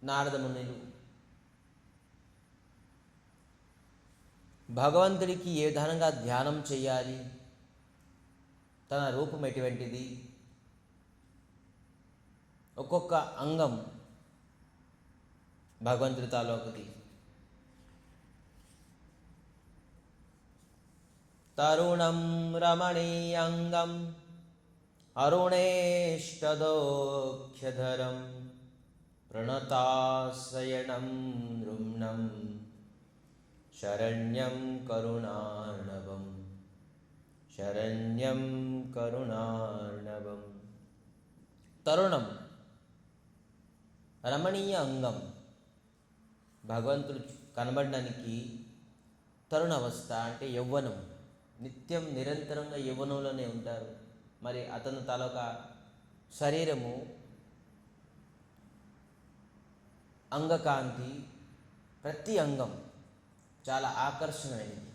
నారద మునులు భగవంతుడికి ఏ విధంగా ధ్యానం చేయాలి, తన రూపం ఎటువంటిది, ఒక్కొక్క అంగం భగవంతుడి తాలూకుది. తరుణం రమణీయంగం అరుణేష్టదోఖ్యధరం ప్రణతాశయనం నృమ్ణం శరణ్యం కరుణార్ణవం శరణ్యం కరుణార్ణవం. తరుణం రమణీయ అంగం, భగవంతుడు కనబడడానికి తరుణ అవస్థ అంటే యవ్వనం. నిత్యం నిరంతరంగా యవ్వనంలోనే ఉంటారు. మరి అతను తాలూకా శరీరము అంగకాంతి, ప్రతి అంగం చాలా ఆకర్షణమైనది.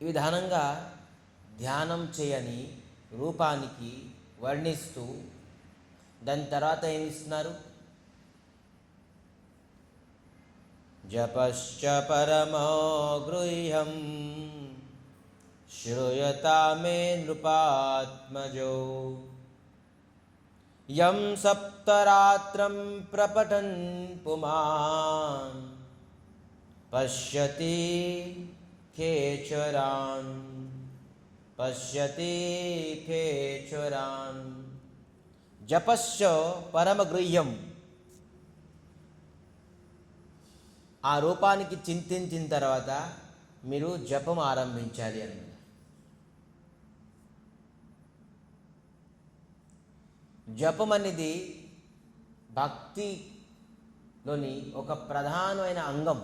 ఈ విధానంగా ధ్యానం చేయని రూపానికి వర్ణిస్తూ దాని తర్వాత ఏమి ఇస్తున్నారు? జపశ్చ పరమో గృహ్యం శ్రూయతా మే నృపాత్మజో యం సప్తరాత్రం ప్రపఠన్ పుమాన్ పశ్యతి ఖేచరాన్ పశ్యతి ఖేచరాన్. జపశ్చ పరమగృహ్యం, ఆ రూపానికి చింతించిన తర్వాత మీరు జపం ఆరంభించాలి అన్నమాట. జపం అనేది భక్తిలోని ఒక ప్రధానమైన అంగం.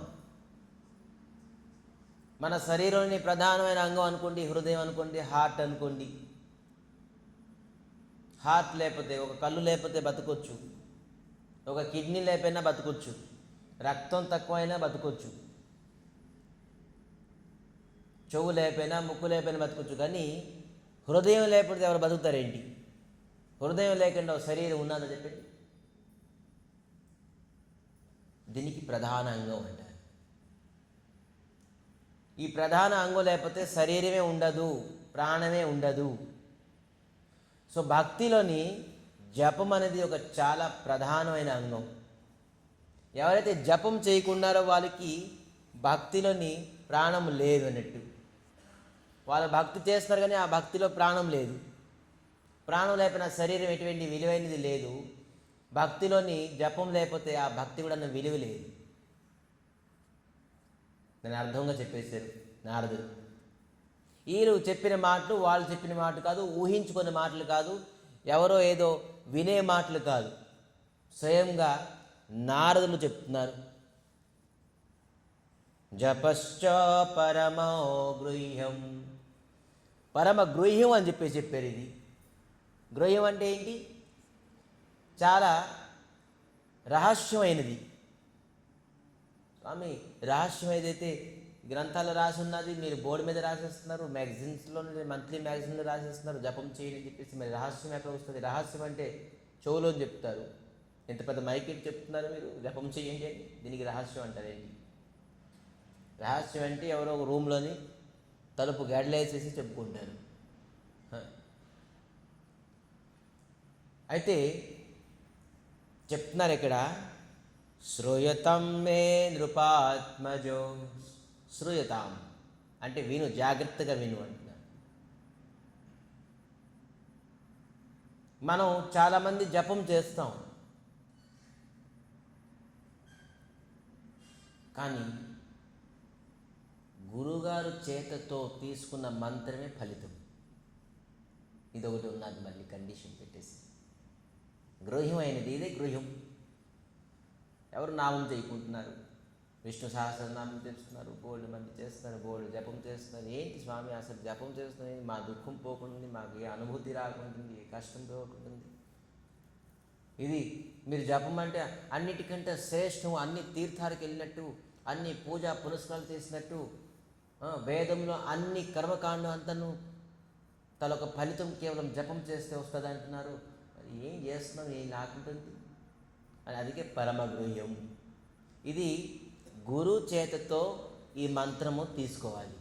మన శరీరంలోని ప్రధానమైన అంగం అనుకోండి, హృదయం అనుకోండి, హార్ట్ అనుకోండి. హార్ట్ లేకపోతే, ఒక కళ్ళు లేకపోతే బతకొచ్చు, ఒక కిడ్నీ లేకపోయినా బతకొచ్చు, రక్తం తక్కువైనా బతకొచ్చు, చెవు లేకపోయినా ముక్కు లేకపోయినా బతకొచ్చు. కానీ హృదయం లేకపోతే ఎవరు బతుకుతారేంటి? హృదయం లేకుండా ఒక శరీరం ఉన్నదా చెప్పండి? దీనికి ప్రధాన అంగం అంటారు. ఈ ప్రధాన అంగం లేకపోతే శరీరమే ఉండదు, ప్రాణమే ఉండదు. సో భక్తిలోని జపం అనేది ఒక చాలా ప్రధానమైన అంగం. ఎవరైతే జపం చేయకుండారో వాళ్ళకి భక్తిలోని ప్రాణం లేదు అన్నట్టు. వాళ్ళు భక్తి చేస్తున్నారు కానీ ఆ భక్తిలో ప్రాణం లేదు. ప్రాణం లేకపోయినా శరీరం ఎటువంటి విలువైనది లేదు. భక్తిలోని జపం లేకపోతే ఆ భక్తి కూడా విలువ లేదు. దాని అర్థంగా చెప్పేశారు నారదుడు. వీళ్ళు చెప్పిన మాటలు వాళ్ళు చెప్పిన మాట కాదు, ఊహించుకునే మాటలు కాదు, ఎవరో ఏదో వినే మాటలు కాదు, స్వయంగా నారదులు చెప్తున్నారు. జపశ్చ పరమో గృహ్యం, పరమ గృహ్యం అని చెప్పారు. ఇది గృహ్యం అంటే ఏంటి? చాలా రహస్యమైనది. స్వామి రహస్యం ఏదైతే గ్రంథాలు రాసి ఉన్నది మీరు బోర్డు మీద రాసేస్తున్నారు, మ్యాగజైన్స్లో మంత్లీ మ్యాగజైన్లో రాసేస్తున్నారు జపం చేయని చెప్పేసి, మరి రహస్యం ఎక్కడ వస్తుంది? రహస్యం అంటే చెవులో చెప్తారు, ఎంత పెద్ద మైకెట్ చెప్తున్నారు మీరు జపం చేయండి అని. దీనికి రహస్యం అంటారేంటి? రహస్యం అంటే ఎవరో ఒక రూమ్లోని తలుపు గడలేసేసి చెప్పుకుంటారు. అయితే చెప్తున్నారు ఇక్కడ, శ్రూయతం మే నృపాత్మజో. శ్రూయతాం అంటే విను, జాగ్రత్తగా విను అంటున్నారు. మనం చాలామంది జపం చేస్తాం, కానీ గురుగారు చేతతో తీసుకున్న మంత్రమే ఫలితం. ఇదొకటి ఉన్నది, మళ్ళీ కండిషన్ పెట్టేసి. గృహ్యమైనది ఇదే గృహ్యం. ఎవరు నామం చేయకుంటున్నారు, విష్ణు సహస్రనామం చేస్తున్నారు, బోల్డ్ మంది చేస్తున్నారు, బోల్డ్ జపం చేస్తున్నారు. ఏంటి స్వామి అసలు జపం చేస్తున్నది? మా దుఃఖం పోకుంటుంది, మాకు ఏ అనుభూతి రాకుంటుంది, ఏ కష్టం పోకుంటుంది. ఇది మీరు జపం అంటే అన్నిటికంటే శ్రేష్టం, అన్ని తీర్థాలకు వెళ్ళినట్టు, అన్ని పూజా పునస్కారాలు చేసినట్టు, వేదంలో అన్ని కర్మకాండం అంతను తలొక ఫలితం కేవలం జపం చేస్తే వస్తుంది అంటున్నారు. మరి ఏం చేస్తున్నాం, ఏం లేకుంటుంది అని. అందుకే పరమగృహ్యం. ఇది గురు చేతతో ఈ మంత్రము తీసుకోవాలి,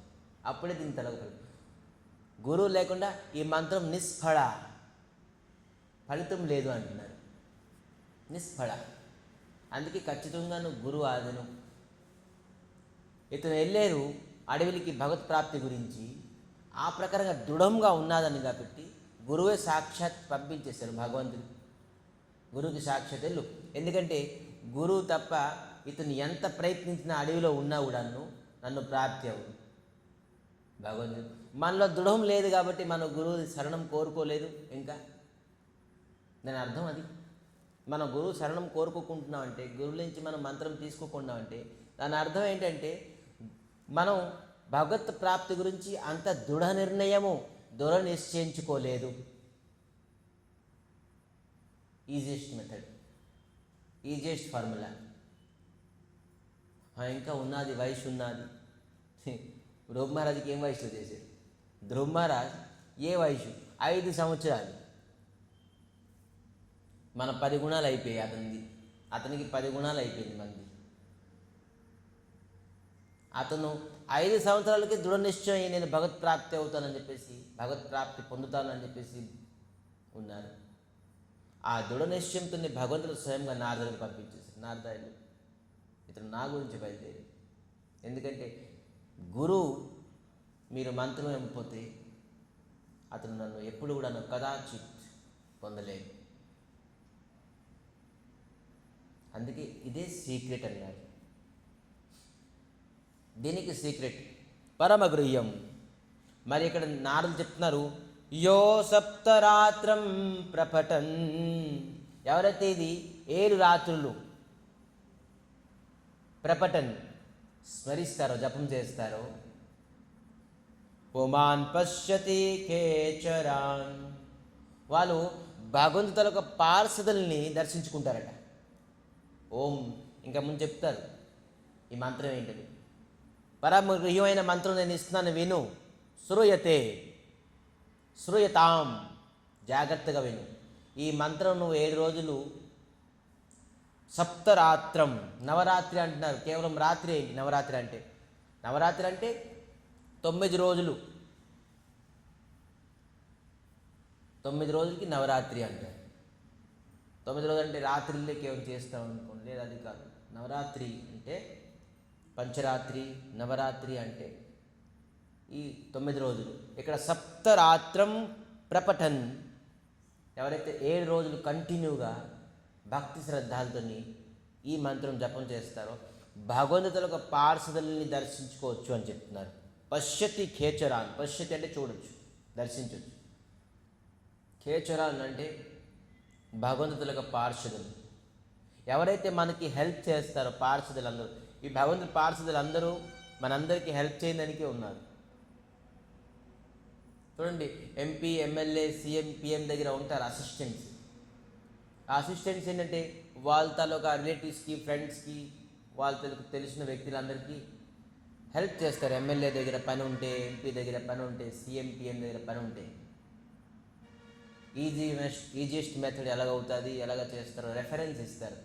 అప్పుడే దీని తలకు ఫలితం. గురువు లేకుండా ఈ మంత్రం నిష్ఫల, ఫలితం లేదు అంటున్నారు. నిష్ఫల. అందుకే ఖచ్చితంగా నువ్వు గురువు ఆదను. ఇతను వెళ్ళారు అడవికి భగవత్ ప్రాప్తి గురించి, ఆ ప్రకారంగా దృఢంగా ఉన్నదని కాబట్టి గురువే సాక్షాత్ పంపించేశారు భగవంతుడు. గురువుకి సాక్షాత్ వెళ్ళు. ఎందుకంటే గురువు తప్ప ఇతను ఎంత ప్రయత్నించినా అడవిలో ఉన్నా కూడాను నన్ను ప్రాప్తి అవ్వదు భగవంతుడు. మనలో దృఢం లేదు కాబట్టి మన గురువు శరణం కోరుకోలేదు. ఇంకా దాని అర్థం అది. మన గురువు శరణం కోరుకోకుంటున్నామంటే, గురువు నుంచి మనం మంత్రం తీసుకోకుండా దాని అర్థం ఏంటంటే మనం భగవత్ ప్రాప్తి గురించి అంత దృఢ నిర్ణయము, దృఢ నిశ్చయించుకోలేదు. Easiest method, easiest formula. ఇంకా ఉన్నది, వయసు ఉన్నది. ధ్రువ మహారాజుకి ఏం వయసులో చేశారు? ధ్రువ మహారాజ్ ఏ వయసు? 5 సంవత్సరాలు. మన 10 గుణాలు అయిపోయాయి అతనికి 10 గుణాలు అయిపోయింది మంది. అతను 5 సంవత్సరాలకి దృఢ నిశ్చయం, నేను భగవత్ ప్రాప్తి అవుతానని చెప్పేసి, భగవత్ ప్రాప్తి పొందుతానని చెప్పేసి ఉన్నారు. ఆ దృఢ నిశ్చయంతో భగవంతుడు స్వయంగా నారదుడికి పంపించేశారు. నారదాయుడు ఇతను నా గురించి బయలుదేరి. ఎందుకంటే గురువు మీరు మంత్రం ఇవ్వకపోతే అతను నన్ను ఎప్పుడు కూడా కదాచిత్ పొందలేదు. అందుకే ఇదే సీక్రెట్ అన్నారు. దీనికి సీక్రెట్ పరమగృహ్యం. మరి ఇక్కడ నారదులు చెప్తున్నారు, యో సప్తరాత్రం ప్రపటన్. ఎవరైతే ఇది 7 రాత్రులు ప్రపటన్ స్మరిస్తారో, జపం చేస్తారో, పుమాన్ పశ్యతి కేచరాన్, వాళ్ళు భగవంతుల యొక్క పార్షదుల్ని దర్శించుకుంటారట. ఓం ఇంకా ముందు చెప్తారు ఈ మంత్రం ఏంటని. పరమగృహ్యమైన మంత్రం నేను ఇస్తున్నాను, విను. శ్రూయతే, శ్రూయతాం, జాగ్రత్తగా విను. ఈ మంత్రం నువ్వు 7 రోజులు, సప్తరాత్రం, నవరాత్రి అంటున్నారు. కేవలం రాత్రి ఏంటి నవరాత్రి అంటే? నవరాత్రి అంటే 9 రోజులు. 9 రోజులకి నవరాత్రి అంటారు. 9 రోజులు అంటే రాత్రిలో కేవలం చేస్తాం అనుకోండి, లేదు అది కాదు. నవరాత్రి అంటే పంచరాత్రి, నవరాత్రి అంటే ఈ 9 రోజులు. ఇక్కడ సప్తరాత్రం ప్రపఠన్, ఎవరైతే 7 రోజులు కంటిన్యూగా భక్తి శ్రద్ధాలతో ఈ మంత్రం జపం చేస్తారో భగవంతుల యొక్క పార్షదుల్ని దర్శించుకోవచ్చు అని చెప్తున్నారు. పశ్యతి ఖేచరాన్, పశ్యతి అంటే చూడొచ్చు, దర్శించవచ్చు. ఖేచరాన్ అంటే భగవంతుల యొక్క పార్షదులు. ఎవరైతే మనకి హెల్ప్ చేస్తారో పార్షదులందరూ, ఈ భగవంతుల పార్షదులందరూ మనందరికీ హెల్ప్ చేయడానికే ఉన్నారు. చూడండి, ఎంపీ, ఎమ్మెల్యే, సీఎం, పిఎం దగ్గర ఉంటారు అసిస్టెంట్స్. ఆ అసిస్టెంట్స్ ఏంటంటే వాళ్ళ తాలూకా రిలేటివ్స్కి, ఫ్రెండ్స్కి, వాళ్ళ తెలిసిన వ్యక్తులందరికీ హెల్ప్ చేస్తారు. ఎమ్మెల్యే దగ్గర పని ఉంటే, ఎంపీ దగ్గర పని ఉంటే, సీఎం, పిఎం దగ్గర పని ఉంటే ఈజియెస్ట్ మెథడ్ ఎలాగవుతుంది, ఎలాగ చేస్తారో రెఫరెన్స్ ఇస్తారు.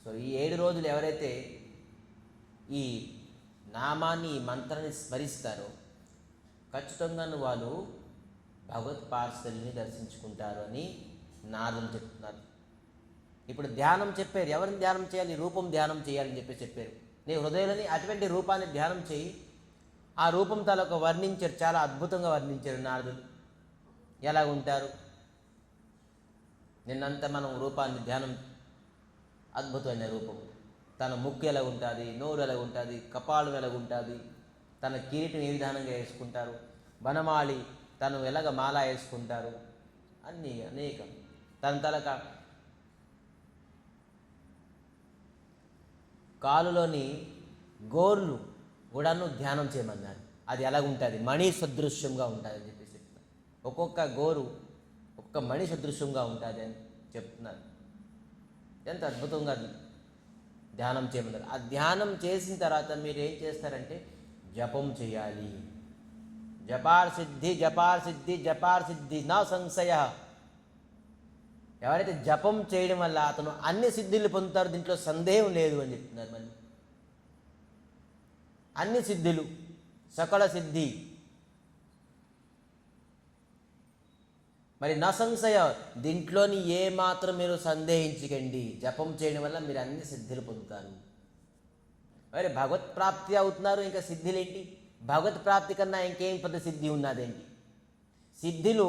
సో ఈ 7 రోజులు ఎవరైతే ఈ నామాన్ని, ఈ మంత్రాన్ని స్మరిస్తారో ఖచ్చితంగా వాళ్ళు భగవత్ పార్షదుల్ని దర్శించుకుంటారు అని నారదులు చెప్తున్నారు. ఇప్పుడు ధ్యానం చెప్పారు. ఎవరిని ధ్యానం చేయాలి? రూపం ధ్యానం చేయాలని చెప్పారు. నీ హృదయాలని అటువంటి రూపాన్ని ధ్యానం చేయి. ఆ రూపం తాలూకా వర్ణించారు, చాలా అద్భుతంగా వర్ణించారు నారదులు. ఎలా ఉంటారు నిన్నంతా మనం రూపాన్ని ధ్యానం, అద్భుతమైన రూపం. తన ముక్కు ఎలా ఉంటుంది, నోరు ఎలా ఉంటుంది, కపాలం ఎలా ఉంటుంది, తన కిరీటం ఏ విధానంగా వేసుకుంటారు, వనమాలి తను ఎలాగ మాల వేసుకుంటారు, అన్నీ అనేకం. తన తలక కాలులోని గోర్లు కూడాను ధ్యానం చేయమన్నారు. అది ఎలాగుంటుంది? మణి సదృశ్యంగా ఉంటుంది అని చెప్పేసి చెప్తున్నారు. ఒక్కొక్క గోరు ఒక్కొక్క మణి సదృశ్యంగా ఉంటుంది అని చెప్తున్నారు. ఎంత అద్భుతంగా ధ్యానం చేయమన్నారు. ఆ ధ్యానం చేసిన తర్వాత మీరు ఏం చేస్తారంటే జపం చేయాలి. జపార్ సిద్ధి జపార్ సిద్ధి జపార్ సిద్ధి నా సంశయ. ఎవరైతే జపం చేయడం వల్ల అతను అన్ని సిద్ధులు పొందుతారు, దీంట్లో సందేహం లేదు అని చెప్తున్నారు. మళ్ళీ అన్ని సిద్ధులు, సకల సిద్ధి. మరి నా సంశయ, దీంట్లోని ఏ మాత్రం మీరు సందేహించకండి. జపం చేయడం వల్ల మీరు అన్ని సిద్ధులు పొందుతారు. మరి భగవత్ ప్రాప్తి అవుతున్నారు, ఇంకా సిద్ధులేంటి? భగవత్ ప్రాప్తి కన్నా ఇంకేం పెద్ద సిద్ధి ఉన్నదేంటి? సిద్ధులు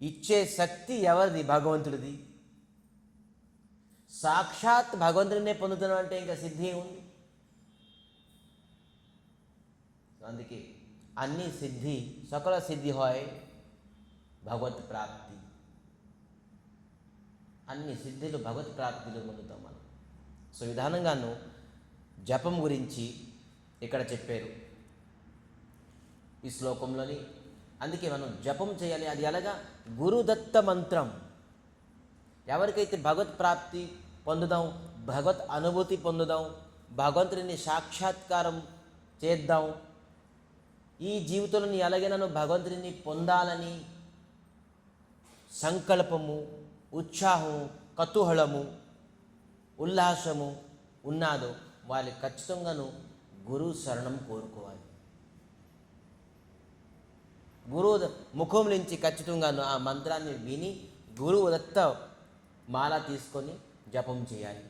ఇచ్చే శక్తి ఎవరిది? భగవంతుడిది. సాక్షాత్ భగవంతుడినే పొందుతున్నాం అంటే ఇంకా సిద్ధి ఉంది. అందుకే అన్ని సిద్ధి, సకల సిద్ధి హాయ్ భగవత్ ప్రాప్తి. అన్ని సిద్ధులు భగవత్ ప్రాప్తిలో పొందుతాం మనం. సో విధానంగాను జపం గురించి ఇక్కడ చెప్పారు ఈ శ్లోకంలోని. అందుకే మనం జపం చేయాలి. అది ఎలాగా? గురుదత్త మంత్రం. ఎవరికైతే భగవత్ ప్రాప్తి పొందుదాం, భగవత్ అనుభూతి పొందుదాం, భగవంతుడిని సాక్షాత్కారం చేద్దాం, ఈ జీవితంలో ఎలాగైనా భగవంతుడిని పొందాలని సంకల్పము, ఉత్సాహం, కతుహలము, ఉల్లాసము ఉన్నాదో వాళ్ళు ఖచ్చితంగాను గురువు శరణం కోరుకోవాలి. గురువు ముఖం నుంచి ఖచ్చితంగాను ఆ మంత్రాన్ని విని గురువు దత్త మాల తీసుకొని జపం చేయాలి.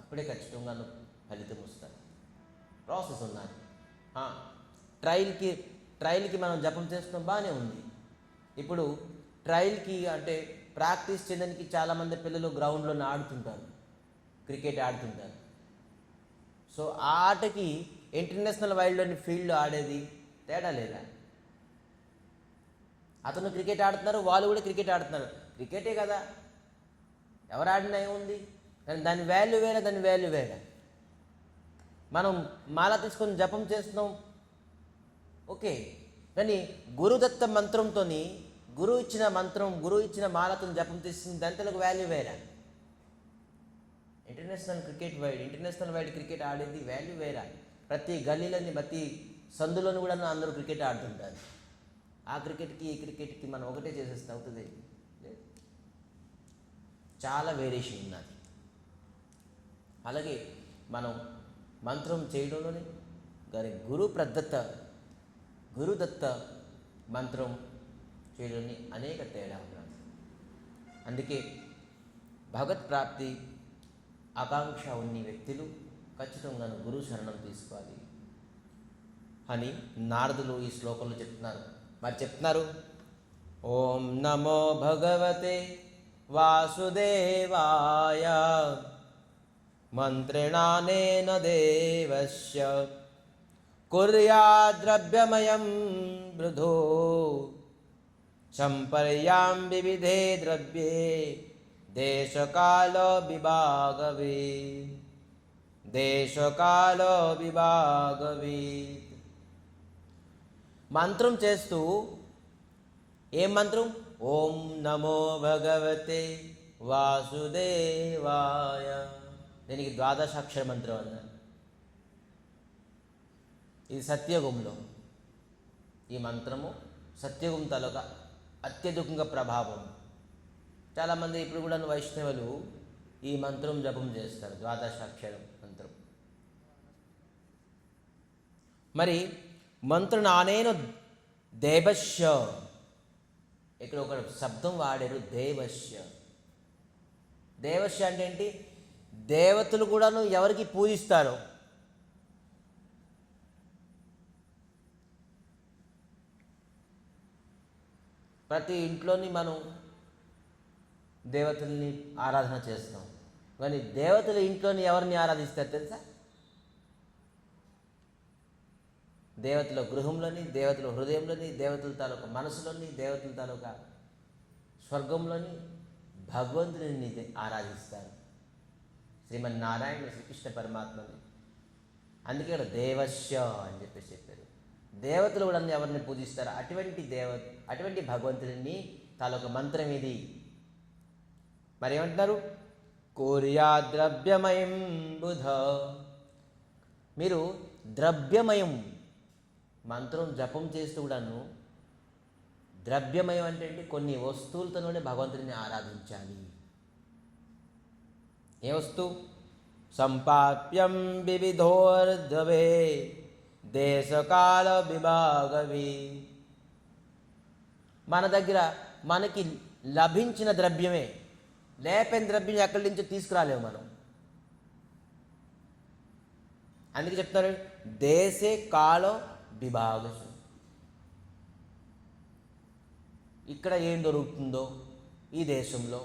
అప్పుడే ఖచ్చితంగాను ఫలితం వస్తుంది. ప్రాసెస్ ఉన్నది. ట్రయల్కి మనం జపం చేస్తాం, బాగానే ఉంది. ఇప్పుడు ట్రయల్కి అంటే ప్రాక్టీస్ చేయడానికి చాలామంది పిల్లలు గ్రౌండ్లో ఆడుతుంటారు, క్రికెట్ ఆడుతుంటారు. సో ఆ ఆటకి ఇంటర్నేషనల్ వైడ్లోని ఫీల్డ్లో ఆడేది తేడా లేదా? అతను క్రికెట్ ఆడుతున్నారు, వాళ్ళు కూడా క్రికెట్ ఆడుతున్నారు. క్రికెటే కదా, ఎవరు ఆడినా ఏముంది? కానీ దాని వాల్యూ వేరే, దాని వాల్యూ వేరే. మనం మాల తీసుకొని జపం చేస్తున్నాం, ఓకే. కానీ గురుదత్త మంత్రంతో, గురువు ఇచ్చిన మంత్రం, గురువు ఇచ్చిన మాలతో జపం తీసుకుని దాంట్లో వాల్యూ వేరే. ఇంటర్నేషనల్ వైడ్ క్రికెట్ ఆడేది వాల్యూ వేరే. ప్రతి గల్లీలోని, ప్రతి సందులోని కూడా అందరూ క్రికెట్ ఆడుతుంటారు. ఆ క్రికెట్కి ఈ క్రికెట్కి మనం ఒకటే చేసేస్తే అవుతుంది? లేదు, చాలా వేరియేషన్ ఉన్నది. అలాగే మనం మంత్రం చేయడంలోనే కానీ గురుదత్త మంత్రం చేయడంలోని అనేక తేడా ఉన్నది. అందుకే భగవత్ ప్రాప్తి ఆకాంక్ష ఉన్న వ్యక్తులు ఖచ్చితంగా గురు శరణం తీసుకోవాలి అని నారదులు ఈ శ్లోకంలో చెప్తున్నారు. మరి చెప్తున్నారు, ఓం నమో భగవతే వాసుదేవాయ మంత్రేణానేన దేవస్య కుర్యాద్రవ్యమయం మృధో సంపర్యాం వివిధే ద్రవ్యే దేశకాలో విభాగవే. మంత్రం చేస్తూ ఏం మంత్రం? ఓం నమో భగవతే వాసుదేవాయ. దీనికి ద్వాదశాక్షర మంత్రం అన్నారు. ఇది సత్యయుగంలో ఈ మంత్రము సత్యయుగం తాలూకా అత్యధికంగా ప్రభావం. చాలామంది ఇప్పుడు కూడా వైష్ణవులు ఈ మంత్రం జపం చేస్తారు, ద్వాదశాక్షరం మంత్రం. మరి మంత్రనానేన దేవస్య, ఇక్కడ ఒక శబ్దం వాడారు, దేవస్య. దేవస్య అంటే ఏంటి? దేవతలు కూడాను ఎవరికి పూజిస్తారు? ప్రతి ఇంట్లోని మనం దేవతల్ని ఆరాధన చేస్తాం. కానీ దేవతలు ఇంట్లోని ఎవరిని ఆరాధిస్తారు తెలుసా? దేవతల గృహంలోని, దేవతల హృదయంలోని, దేవతల తాలూకా మనసులోని, దేవతల తాలూకా స్వర్గంలోని భగవంతుని ఆరాధిస్తారు. శ్రీమన్నారాయణ శ్రీకృష్ణ పరమాత్మని. అందుకే ఇక్కడ దేవస్య అని చెప్పేసి చెప్పారు. దేవతలు కూడా ఎవరిని పూజిస్తారు? అటువంటి భగవంతుడిని తాలూకా మంత్రం ఇది. మరి ఏమంటున్నారు? కోర్యా ద్రవ్యమయం బుధ. మీరు ద్రవ్యమయం, మంత్రం జపం చేస్తూ కూడాను ద్రవ్యమయం అంటే ఏంటి? కొన్ని వస్తువులతోనే భగవంతుడిని ఆరాధించాలి. ఏ వస్తువు? సంపాప్యం వివిధోర్ధవే దేశకాల విభాగవి. మన దగ్గర మనకి లభించిన ద్రవ్యమే, లేపని ద్రవ్యం ఎక్కడి నుంచో తీసుకురాలేము మనం. అందుకే చెప్తున్నారు దేశే కాల విభాగ. ఇక్కడ ఏం దొరుకుతుందో ఈ దేశంలో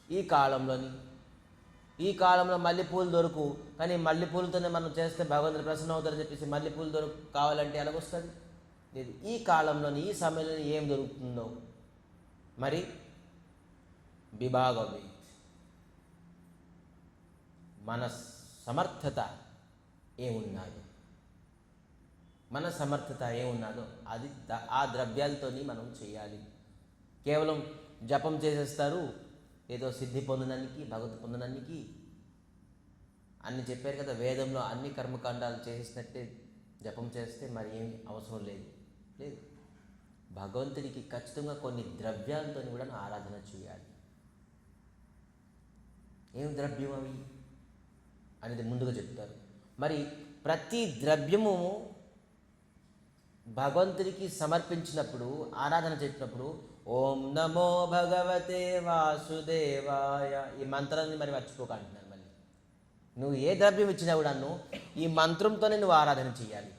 ఈ కాలంలో మల్లెపూలు దొరుకు, కానీ మల్లెపూలతోనే మనం చేస్తే భగవంతుడు ప్రసన్న అవుతారని చెప్పేసి మల్లెపూలు కావాలంటే ఎలాగొస్తుంది? లేదు. ఈ కాలంలోని ఈ సమయంలో ఏం దొరుకుతుందో మరి విభాగం. మన సమర్థత ఏమున్నాదో అది ఆ ద్రవ్యాలతోని మనం చేయాలి. కేవలం జపం చేసేస్తారు ఏదో సిద్ధి పొందడానికి, భగవత్ పొందడానికి అన్ని చెప్పారు కదా. వేదంలో అన్ని కర్మకాండాలు చేసినట్టే జపం చేస్తే మరి ఏం అవసరం లేదు. భగవంతుడికి ఖచ్చితంగా కొన్ని ద్రవ్యాలతో కూడా ఆరాధన చేయాలి. ఏం ద్రవ్యం అవి అనేది ముందుగా చెప్తారు. మరి ప్రతి ద్రవ్యము భగవంతుడికి సమర్పించినప్పుడు, ఆరాధన చేసినప్పుడు ఓం నమో భగవతే వాసుదేవాయ ఈ మంత్రాన్ని మరి మర్చిపోకంటున్నాను. మళ్ళీ నువ్వు ఏ ద్రవ్యం ఇచ్చినా కూడా ఈ మంత్రంతోనే నువ్వు ఆరాధన చేయాలి,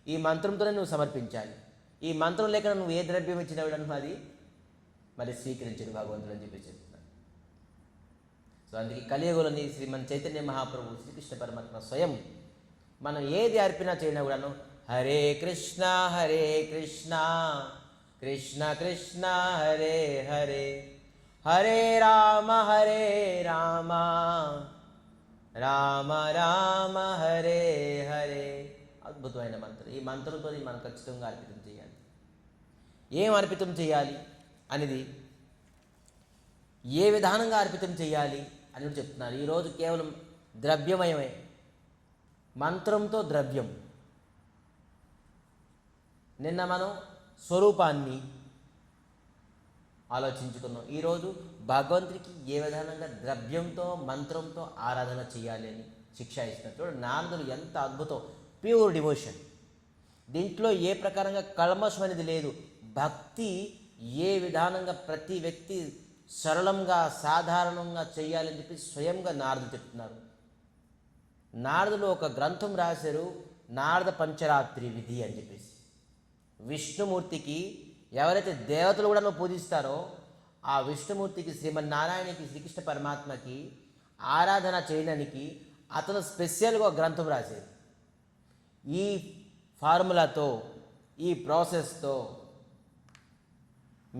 ఈ మంత్రంతోనే నువ్వు సమర్పించాలి. ఈ మంత్రం లేక నువ్వు ఏ ద్రవ్యం ఇచ్చినా కూడా అది మరి స్వీకరించడు భగవంతుడు అని చెప్పి చెప్తున్నాను. సో అందుకే కలియుగంలోని శ్రీమన్ చైతన్య మహాప్రభు శ్రీకృష్ణ పరమాత్మ స్వయం మనం ఏది అర్పినా చేయనా కూడాను హరే కృష్ణ కృష్ణ కృష్ణ హరే హరే హరే రామ రామ రామ హరే హరే. అద్భుతమైన మంత్రం. ఈ మంత్రంతో మనం ఖచ్చితంగా అర్పితం చేయాలి. ఏం అర్పితం చేయాలి అనేది, ఏ విధానంగా అర్పితం చేయాలి అని చెప్తున్నారు. ఈరోజు కేవలం ద్రవ్యమయమే, మంత్రంతో ద్రవ్యం. నిన్న మనం స్వరూపాన్ని ఆలోచించుకున్నాం. ఈరోజు భగవంతుడికి ఏ విధానంగా ద్రవ్యంతో మంత్రంతో ఆరాధన చేయాలి అని శిక్ష ఇస్తున్నారు. చూడండి నారదులు ఎంత అద్భుతం. Pure devotion. దీంట్లో ఏ ప్రకారంగా కల్మషం అనేది లేదు. భక్తి ఏ విధానంగా ప్రతి వ్యక్తి సరళంగా సాధారణంగా చేయాలని చెప్పి స్వయంగా నారదులు చెప్తున్నారు. నారదులు ఒక గ్రంథం రాశారు, నారద పంచరాత్రి విధి అని చెప్పేసి. విష్ణుమూర్తికి ఎవరైతే దేవతలు కూడా పూజిస్తారో ఆ విష్ణుమూర్తికి, శ్రీమన్నారాయణకి, శ్రీకృష్ణ పరమాత్మకి ఆరాధన చేయడానికి అతను స్పెషల్గా ఒక గ్రంథం రాశారు. ఈ ఫార్ములాతో, ఈ ప్రాసెస్తో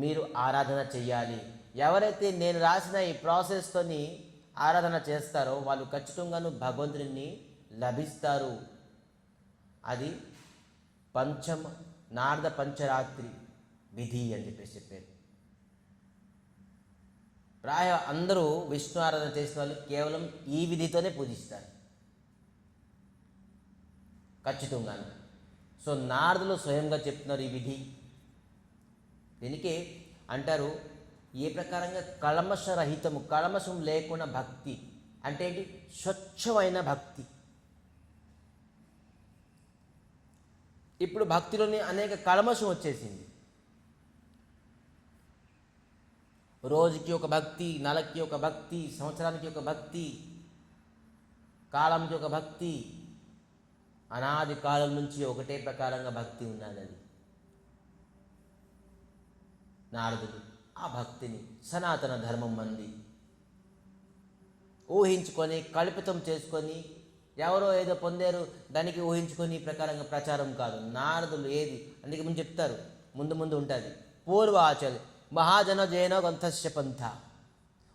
మీరు ఆరాధన చెయ్యాలి. ఎవరైతే నేను రాసిన ఈ ప్రాసెస్తోని ఆరాధన చేస్తారో వాళ్ళు ఖచ్చితంగాను భగవంతుడిని లభిస్తారు. అది నారద పంచరాత్రి విధి అని చెప్పేసి చెప్పారు. ప్రాయ అందరూ విష్ణు ఆరాధన చేసిన వాళ్ళు కేవలం ఈ విధితోనే పూజిస్తారు ఖచ్చితంగాను. సో నారదులు స్వయంగా చెప్తున్నారు ఈ విధి. దీనికి అంటారు ఏ ప్రకారంగా కల్మషరహితము, కల్మషం లేకుండా భక్తి అంటే ఏంటి? స్వచ్ఛమైన భక్తి. ఇప్పుడు భక్తిలోని అనేక కల్మషం వచ్చేసింది. రోజుకి ఒక భక్తి, నెలకి ఒక భక్తి, సంవత్సరానికి ఒక భక్తి, కాలంకి ఒక భక్తి, అనాది కాలం నుంచి ఒకటే ప్రకారంగా భక్తి ఉన్నది. అది నారదుడు ఆ భక్తిని సనాతన ధర్మం మంది ఊహించుకొని కల్పితం చేసుకొని ఎవరో ఏదో పొందారు దానికి ఊహించుకొని ప్రకారంగా ప్రచారం కాదు. నారదులు ఏది అందుకే ముందు చెప్తారు, ముందు ఉంటుంది పూర్వాచల్ మహాజన జైన గ్రంథస్య పంథ.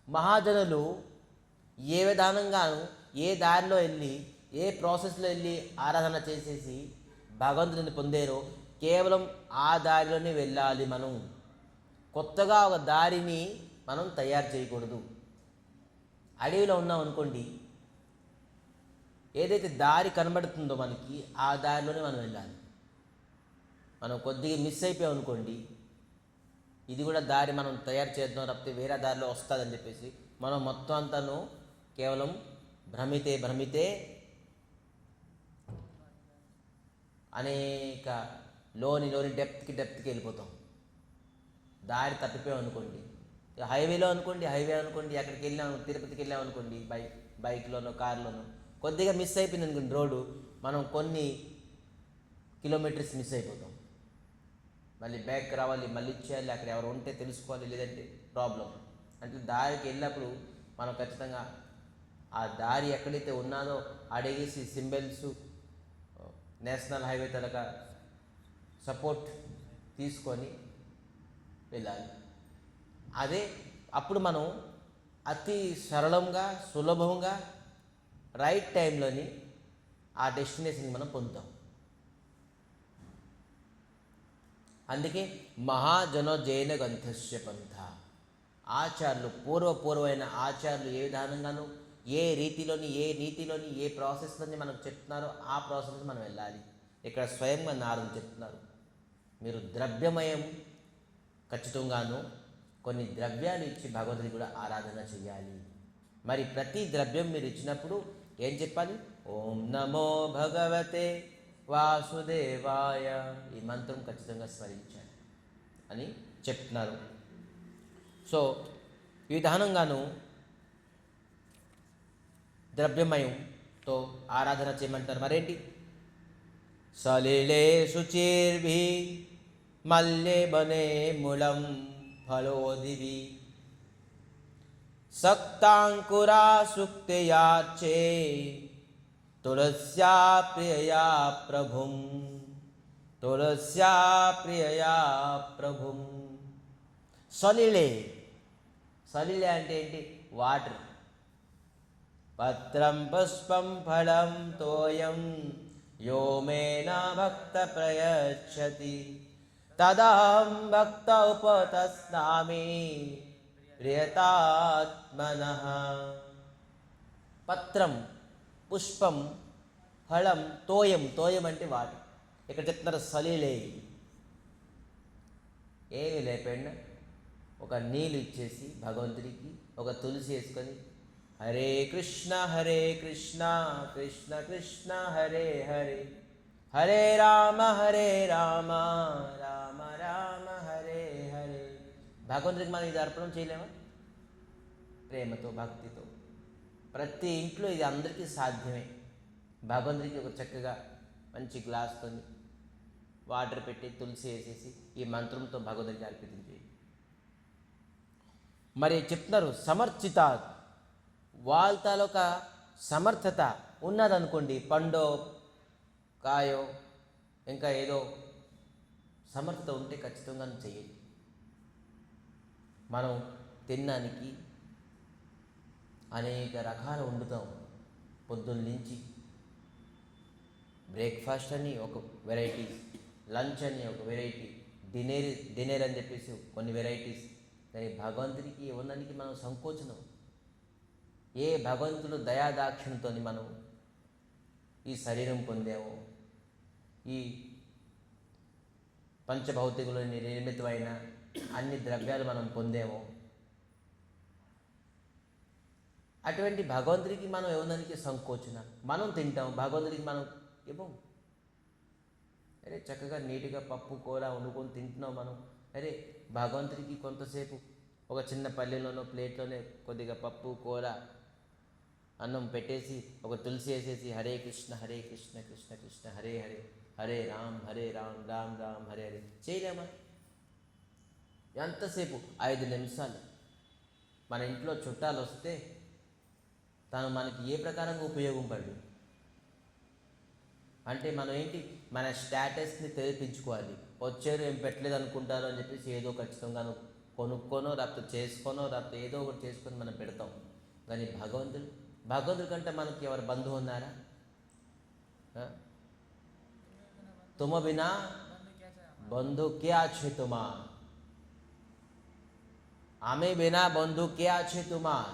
మహాజనులు ఏ విధానంగాను ఏ దారిలో వెళ్ళి ఏ ప్రాసెస్లో వెళ్ళి ఆరాధన చేసేసి భగవంతుడిని పొందారో కేవలం ఆ దారిలోనే వెళ్ళాలి. మనం కొత్తగా ఒక దారిని మనం తయారు చేయకూడదు. అడవిలో ఉన్నాం అనుకోండి, ఏదైతే దారి కనబడుతుందో మనకి ఆ దారిలోనే మనం వెళ్ళాలి. మనం కొద్దిగా మిస్ అయిపోయాం అనుకోండి, ఇది కూడా దారి మనం తయారు చేద్దాం తప్పితే వేరే దారిలో వస్తుందని చెప్పేసి మనం మొత్తం అంతాను కేవలం భ్రమితే అనేక లోని డెప్త్కి వెళ్ళిపోతాం. దారి తప్పిపోయాం అనుకోండి, హైవే అనుకోండి ఎక్కడికి వెళ్ళాం, తిరుపతికి వెళ్ళాం అనుకోండి, బైక్లోనో కార్లోనో కొద్దిగా మిస్ అయిపోయింది అనుకోండి రోడ్డు, మనం కొన్ని కిలోమీటర్స్ మిస్ అయిపోతాం. మళ్ళీ బ్యాక్ రావాలి, మళ్ళీ ఇచ్చేయాలి, అక్కడ ఎవరు ఉంటే తెలుసుకోవాలి, లేదంటే ప్రాబ్లం. అంటే దారికి వెళ్ళినప్పుడు మనం ఖచ్చితంగా ఆ దారి ఎక్కడైతే ఉన్నాదో అడిగేసి సింబల్స్, నేషనల్ హైవే తలక సపోర్ట్ తీసుకొని వెళ్ళాలి. అదే అప్పుడు మనం అతి సరళంగా సులభంగా రైట్ టైంలోని ఆ డెస్టినేషన్ మనం పొందుతాం. అందుకే మహాజనోజైన గ్రంథస్య పంథ, ఆచార్యులు పూర్వమైన ఆచార్యులు ఏ విధానంగానూ ఏ రీతిలోని ఏ నీతిలోని ఏ ప్రాసెస్లోని మనకు చెప్తున్నారో ఆ ప్రాసెస్ మనం వెళ్ళాలి. ఇక్కడ స్వయంగా నారదులు చెప్తున్నారు, మీరు ద్రవ్యమయం ఖచ్చితంగాను కొన్ని ద్రవ్యాలు ఇచ్చి భగవంతుని కూడా ఆరాధన చేయాలి. మరి ప్రతి ద్రవ్యం మీరు ఇచ్చినప్పుడు ఏం చెప్పాలి? ఓం నమో భగవతే వాసుదేవాయ, ఈ మంత్రం ఖచ్చితంగా స్మరించాలి అని చెప్తున్నారు. సో ఈ విధానంగాను ద్రవ్యమయంతో ఆరాధన చేయమంటారు. మరేంటి? సలిలే శుచిర్భి మల్లె బనే మూలం ఫలోదివి సక్తాంకురా సుక్తయాచే తులస్యా ప్రియయా ప్రభుం. సలిలే అంటే ఏంటి? వాటర్. పత్రం పుష్పం ఫలం తోయం యో మే నా భక్త ప్రయచ్చతి తదహం భక్త ఉపతస్నామి ప్రియతాత్మనః. పత్రం, పుష్పం, ఫలం, తోయం అంటే వాటర్. ఇక్కడ చెప్తున్నారు సలిలే, ఏమి లేకుండా ఒక నీళ్ళు ఇచ్చేసి భగవంతుడికి ఒక తులసి వేసుకొని హరే కృష్ణ కృష్ణ కృష్ణ హరే హరే, హరే రామ రామ రామ హరే హరే. భగవంతుడికి మనం ఇది అర్పణం చేయలేమా? ప్రేమతో భక్తితో ప్రతి ఇంట్లో ఇది అందరికీ సాధ్యమే. భగవంతుడికి ఒక చక్కగా మంచి గ్లాస్తో వాటర్ పెట్టి తులసి వేసేసి ఈ మంత్రంతో భగవంతుడికి అర్పించేది. మరి చెప్తున్నారు సమర్చిత, వాళ్ళ తాలూక సమర్థత ఉన్నదనుకోండి, పండో కాయో ఇంకా ఏదో సమర్థత ఉంటే ఖచ్చితంగా చెయ్యాలి. మనం తినడానికి అనేక రకాలు వండుతాం. పొద్దున్న నుంచి బ్రేక్ఫాస్ట్ అని ఒక వెరైటీ, లంచ్ అని ఒక వెరైటీ, డిన్నర్ అని చెప్పేసి కొన్ని వెరైటీస్. కానీ భగవంతుడికి ఇవ్వడానికి మనం సంకోచనం. ఏ భగవంతుడు దయాదాక్షిణ్యంతో మనం ఈ శరీరం పొందామో, ఈ పంచభౌతికలో నిర్మితమైన అన్ని ద్రవ్యాలు మనం పొందామో, అటువంటి భగవంతుడికి మనం ఇవ్వడానికి సంకోచన. మనం తింటాం, భగవంతుడికి మనం ఇవ్వం. అరే చక్కగా నీట్గా పప్పు కూర వండుకొని తింటున్నాం మనం. అరే భగవంతుడికి కొంతసేపు ఒక చిన్న పల్లెలోనో ప్లేట్లోనే కొద్దిగా పప్పు కూర అన్నం పెట్టేసి ఒక తులసి వేసేసి హరే కృష్ణ కృష్ణ కృష్ణ హరే హరే, హరే రామ్ రామ్ రామ్ హరే హరే చేయలేమా? ఎంతసేపు? 5 నిమిషాలు. మన ఇంట్లో చుట్టాలు వస్తే తను మనకి ఏ ప్రకారంగా ఉపయోగపడు అంటే మనం ఏంటి, మన స్టేటస్ని తెలిపించుకోవాలి. వచ్చారు ఏం పెట్టలేదు అనుకుంటారు అని చెప్పేసి ఏదో ఖచ్చితంగా కొనుక్కోనో లేకపోతే చేసుకోనో లేకపోతే ఏదో ఒకటి చేసుకొని మనం పెడతాం. కానీ భగవంతుడి కంటే మనకి ఎవరు బంధువు ఉన్నారా? తుమ బినా బంధు క్యా আছে তোমার, আমি বিনা বন্ধু কে আছে তোমার,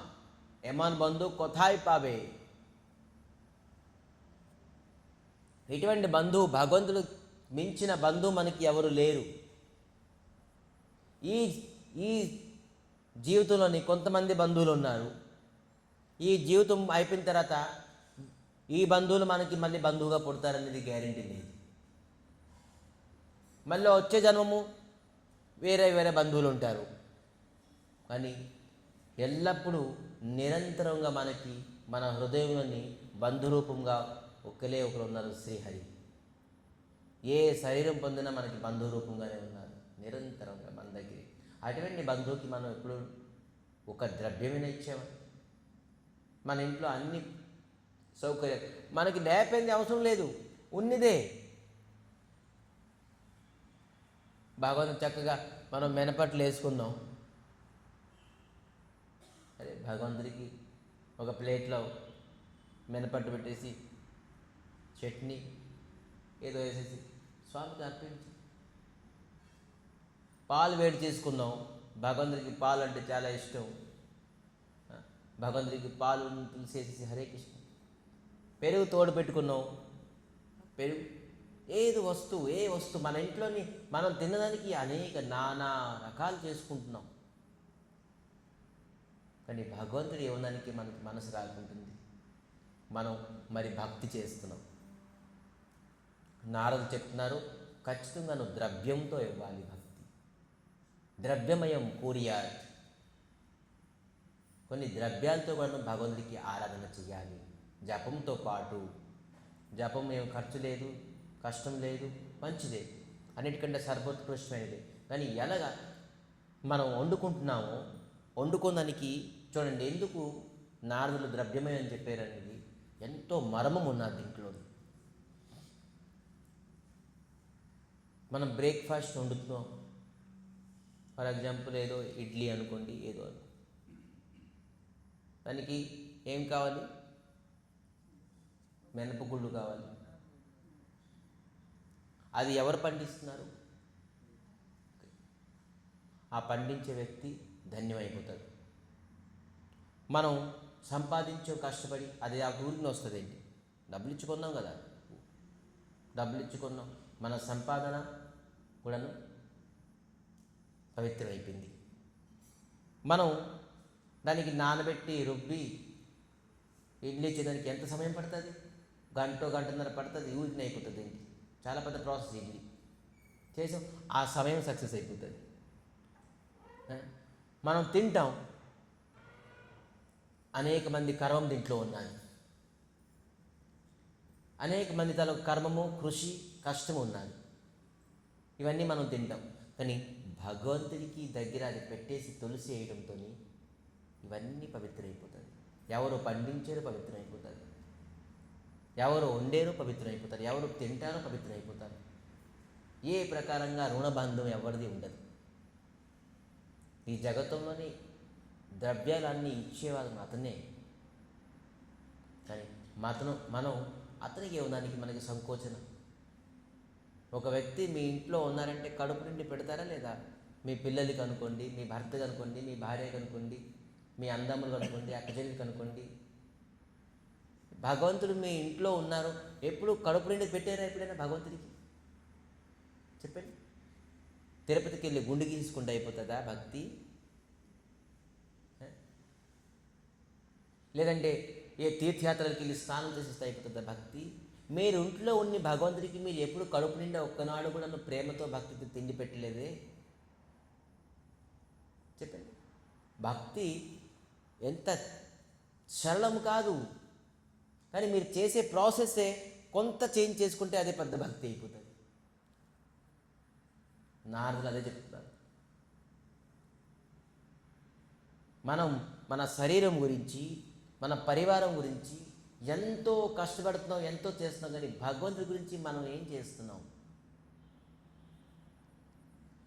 এমন বন্ধু কোথায় পাবে? ఇటువంటి బంధువు, భగవంతుడు మించిన బంధువు మనకి ఎవరు లేరు. ఈ ఈ జీవితంలోని కొంతమంది బంధువులు ఉన్నారు. ఈ జీవితం అయిపోయిన తర్వాత ఈ బంధువులు మనకి మళ్ళీ బంధువుగా పుడతారనేది గ్యారెంటీ లేదు. మళ్ళీ వచ్చే జన్మము వేరే వేరే బంధువులు ఉంటారు. కానీ ఎల్లప్పుడూ నిరంతరంగా మనకి మన హృదయంలోని బంధురూపంగా ఒకరే ఒకరు ఉన్నారు, శ్రీహరి. ఏ శరీరం పొందినా మనకి బంధురూపంగానే ఉన్నారు నిరంతరంగా మన దగ్గర. అటువంటి బంధువుకి మనం ఎప్పుడు ఒక ద్రవ్యమైన ఇచ్చామా? మన ఇంట్లో అన్ని సౌకర్యం మనకి లేకపోయింది అవసరం లేదు, ఉన్నదే. భగవంతుడు చక్కగా మనం మినపట్లు వేసుకుందాం. అరే భగవంతుడికి ఒక ప్లేట్లో మినపట్టు పెట్టేసి చట్నీ ఏదో వేసేసి స్వామికి అర్పించి పాలు వేడి చేసుకుందాం. భగవంతుడికి పాలు అంటే చాలా ఇష్టం. భగవంతుడికి పాలు తీసేసి హరే కృష్ణ. పెరుగు తోడు పెట్టుకున్నాం. పెరుగు ఏ వస్తువు మన ఇంట్లోని మనం తినడానికి అనేక నానా రకాలు చేసుకుంటున్నాం. కానీ భగవంతుడు ఇవ్వడానికి మనకి మనసు రాకుంటుంది. మనం మరి భక్తి చేస్తున్నాం. నారదు చెప్తున్నారు, ఖచ్చితంగా నువ్వు ద్రవ్యంతో ఇవ్వాలి భక్తి. ద్రవ్యమయం కూర్యాత్. కొన్ని ద్రవ్యాలతో మనం భగవంతుడికి ఆరాధన చేయాలి. జపంతో పాటు. జపం ఏం ఖర్చు లేదు, కష్టం లేదు, మంచిదే, అన్నిటికంటే సర్వోత్కృష్టమైనది. కానీ ఎలాగా మనం వండుకుంటున్నామో, వండుకోదానికి చూడండి ఎందుకు నారదులు ద్రవ్యమయం అని చెప్పారనేది ఎంతో మర్మం ఉన్నది దీంట్లో. మనం బ్రేక్ఫాస్ట్ వండుతున్నాం, ఫర్ ఎగ్జాంపుల్ ఏదో ఇడ్లీ అనుకోండి, ఏదో దానికి ఏం కావాలి? మినపగుళ్ళు కావాలి. అది ఎవరు పండిస్తున్నారు? ఆ పండించే వ్యక్తి ధన్యమైపోతాడు. మనం సంపాదించో కష్టపడి అది ఆ ఊరిని వస్తుందండి. డబ్బులు ఇచ్చుకున్నాం కదా, డబ్బులు ఇచ్చుకున్నాం, మన సంపాదన కూడాను పవిత్రమైపోయింది. మనం దానికి నానబెట్టి రుబ్బి ఇడ్లీ చేయడానికి ఎంత సమయం పడుతుంది? గంటన్నర పడుతుంది, ఊరికి అయిపోతుంది. ఏంటి చాలా పెద్ద ప్రాసెస్. ఇడ్లీ చేసాం, ఆ సమయం సక్సెస్ అయిపోతుంది. మనం తింటాం, అనేక మంది కర్మం దీంట్లో ఉన్నాయి. అనేక మంది తల కర్మము, కృషి, కష్టము ఉన్నది. ఇవన్నీ మనం తింటాం. కానీ భగవంతుడికి దగ్గర అది పెట్టేసి తులసి వేయడంతో ఇవన్నీ పవిత్రమైపోతుంది. ఎవరు పండించారో పవిత్రమైపోతుంది, ఎవరు వండేరో పవిత్రమైపోతారు, ఎవరు తింటారో పవిత్రమైపోతారు. ఏ ప్రకారంగా రుణబంధం ఎవరిది ఉండదు. ఈ జగత్తులోని ద్రవ్యాలన్నీ ఇచ్చేవాళ్ళం అతనే. కానీ మనం అతనికి ఇవ్వడానికి మనకి సంకోచన. ఒక వ్యక్తి మీ ఇంట్లో ఉన్నారంటే కడుపు నిండి పెడతారా లేదా? మీ పిల్లలకి అనుకోండి, మీ భర్తకి అనుకోండి, మీ భార్యకి అనుకోండి, మీ అందములు అనుకోండి, అక్కచెల్లికి అనుకోండి. భగవంతుడు మీ ఇంట్లో ఉన్నారు, ఎప్పుడు కడుపు నిండి పెట్టారా ఎప్పుడైనా భగవంతుడికి? చెప్పండి. తిరుపతికి వెళ్ళి గుండు గీసుకుంటూ అయిపోతుందా భక్తి? లేదంటే ఏ తీర్థయాత్రలకు వెళ్ళి స్నానం చేసేస్తే అయిపోతుందా భక్తి? మీరు ఇంట్లో ఉన్న భగవంతుడికి మీరు ఎప్పుడు కడుపు నిండా ఒక్కనాడు కూడా ప్రేమతో భక్తితో తిండి పెట్టలేదే? చెప్పండి. భక్తి ఎంత సరళం కాదు, కానీ మీరు చేసే ప్రాసెస్సే కొంత చేంజ్ చేసుకుంటే అదే పెద్ద భక్తి అయిపోతుంది. నారదులు అదే చెప్తున్నారు. మనం మన శరీరం గురించి, మన పరివారం గురించి ఎంతో కష్టపడుతున్నాం, ఎంతో చేస్తున్నాం. కానీ భగవంతుడి గురించి మనం ఏం చేస్తున్నాం?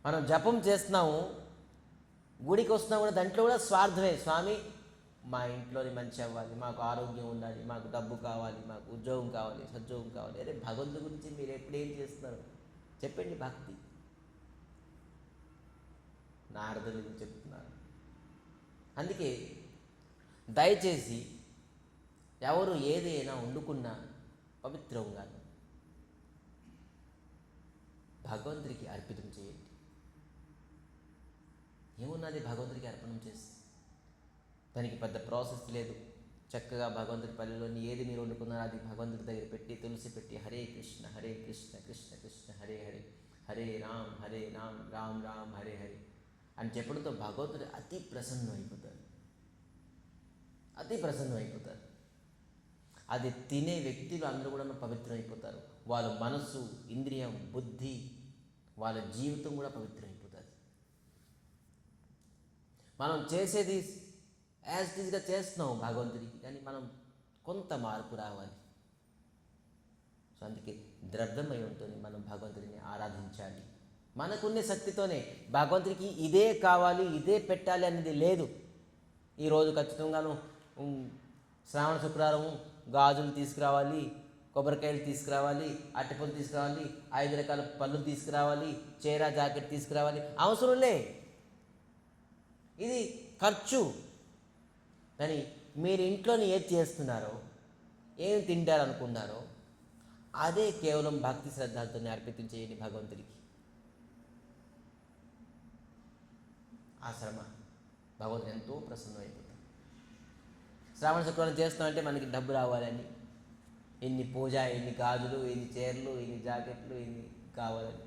మనం జపం చేస్తున్నాము, గుడికి వస్తున్నాం కూడా, దాంట్లో కూడా స్వార్థమే. స్వామి మా ఇంట్లోని మంచి అవ్వాలి, మాకు ఆరోగ్యం ఉండాలి, మాకు డబ్బు కావాలి, మాకు ఉద్యోగం కావాలి, సద్యోగం కావాలి. అరే భగవంతుడి గురించి మీరు ఎప్పుడు ఏం చేస్తున్నారు చెప్పండి? భక్తి. నారదుల గురించి చెప్తున్నారు. అందుకే దయచేసి ఎవరు ఏదైనా వండుకున్నా పవిత్రంగా భగవంతుడికి అర్పితం చేయండి. ఏమున్నది భగవంతుడికి అర్పణం చేస్తే? దానికి పెద్ద ప్రాసెస్ లేదు. చక్కగా భగవంతుడి పల్లెలోని ఏది మీరు వండుకున్నారో అది భగవంతుడి దగ్గర పెట్టి తులసి పెట్టి హరే కృష్ణ కృష్ణ కృష్ణ హరే హరే, హరే రామ్ రామ్ రామ్ హరే హరే అని చెప్పడంతో భగవంతుడు అతి ప్రసన్నం అయిపోతారు. అది తినే వ్యక్తులు అందరూ కూడా పవిత్రం అయిపోతారు. వాళ్ళ మనసు, ఇంద్రియం, బుద్ధి, వాళ్ళ జీవితం కూడా పవిత్రం అయిపోతుంది. మనం చేసేది యాజ్ ఇట్ ఈజ్గా చేస్తున్నాం భగవంతుడికి, కానీ మనం కొంత మార్పు రావాలి. సో అందుకే ద్రవ్యమై ఉంటుంది మనం భగవంతుడిని ఆరాధించాలి. మనకున్న శక్తితోనే. భగవంతుడికి ఇదే కావాలి, ఇదే పెట్టాలి అనేది లేదు. ఈరోజు ఖచ్చితంగాను శ్రావణ శుక్రవారం గాజులు తీసుకురావాలి, కొబ్బరికాయలు తీసుకురావాలి, అరటిపళ్ళు తీసుకురావాలి, 5 రకాల పళ్ళు తీసుకురావాలి, చీర జాకెట్ తీసుకురావాలి. అవసరంలే, ఇది ఖర్చు. కానీ మీరు ఇంట్లోని ఏది చేస్తున్నారో, ఏం తింటారనుకున్నారో అదే కేవలం భక్తి శ్రద్ధలతో అర్పితం చేయండి భగవంతుడికి. ఆ శ్రమ భగవంతుడు ఎంతో ప్రసన్నమైపోతాడు. శ్రావణ శుక్రవారం చేస్తామంటే మనకి డబ్బు రావాలని, ఎన్ని పూజ, ఎన్ని గాజులు, ఎన్ని చీరలు, ఎన్ని జాకెట్లు, ఎన్ని కావాలని.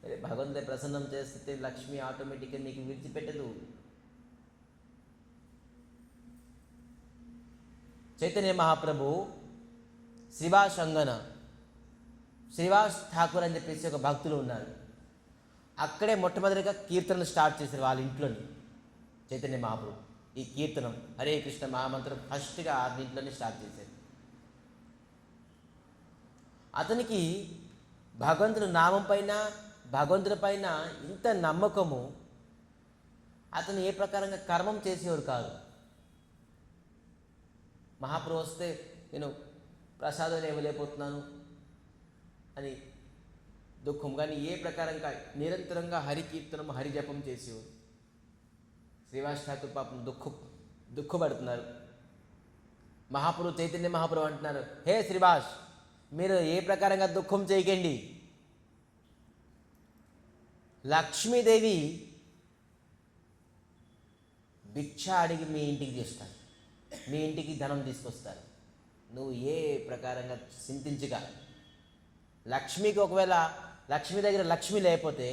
అదే భగవంతుడి ప్రసన్నం చేస్తే లక్ష్మి ఆటోమేటిక్గా నీకు విడిచిపెట్టదు. చైతన్య మహాప్రభు శ్రీవాస్ ఠాకూర్ అని చెప్పేసి ఒక భక్తులు ఉన్నారు. అక్కడే మొట్టమొదటిగా కీర్తనలు స్టార్ట్ చేశారు వాళ్ళ ఇంట్లోని. చైతన్య మహాప్రభు ఈ కీర్తనం హరే కృష్ణ మహామంత్రం ఫస్ట్గా ఆ ఇంట్లోనే స్టార్ట్ చేశారు. అతనికి భగవంతుడి నామం పైన, భగవంతుడి పైన ఇంత నమ్మకము. అతను ఏ ప్రకారంగా కర్మం చేసేవాడు కాదు. మహాప్రభు వస్తే నేను ప్రసాదం ఇవ్వలేకపోతున్నాను అని దుఃఖం, కానీ ఏ ప్రకారంగా నిరంతరంగా హరికీర్తనం, హరిజపం చేసేవాడు. శ్రీవాస్ ఠాకూర్ పాపం దుఃఖపడుతున్నారు. మహాప్రభు చైతన్య మహాప్రభు అంటున్నారు, హే శ్రీవాస్, మీరు ఏ ప్రకారంగా దుఃఖం చేయకండి. లక్ష్మీదేవి భిక్ష అడిగి మీ ఇంటికి చేస్తారు, మీ ఇంటికి ధనం తీసుకొస్తారు. నువ్వు ఏ ప్రకారంగా చింతించగా, లక్ష్మికి ఒకవేళ లక్ష్మి దగ్గర లక్ష్మి లేకపోతే,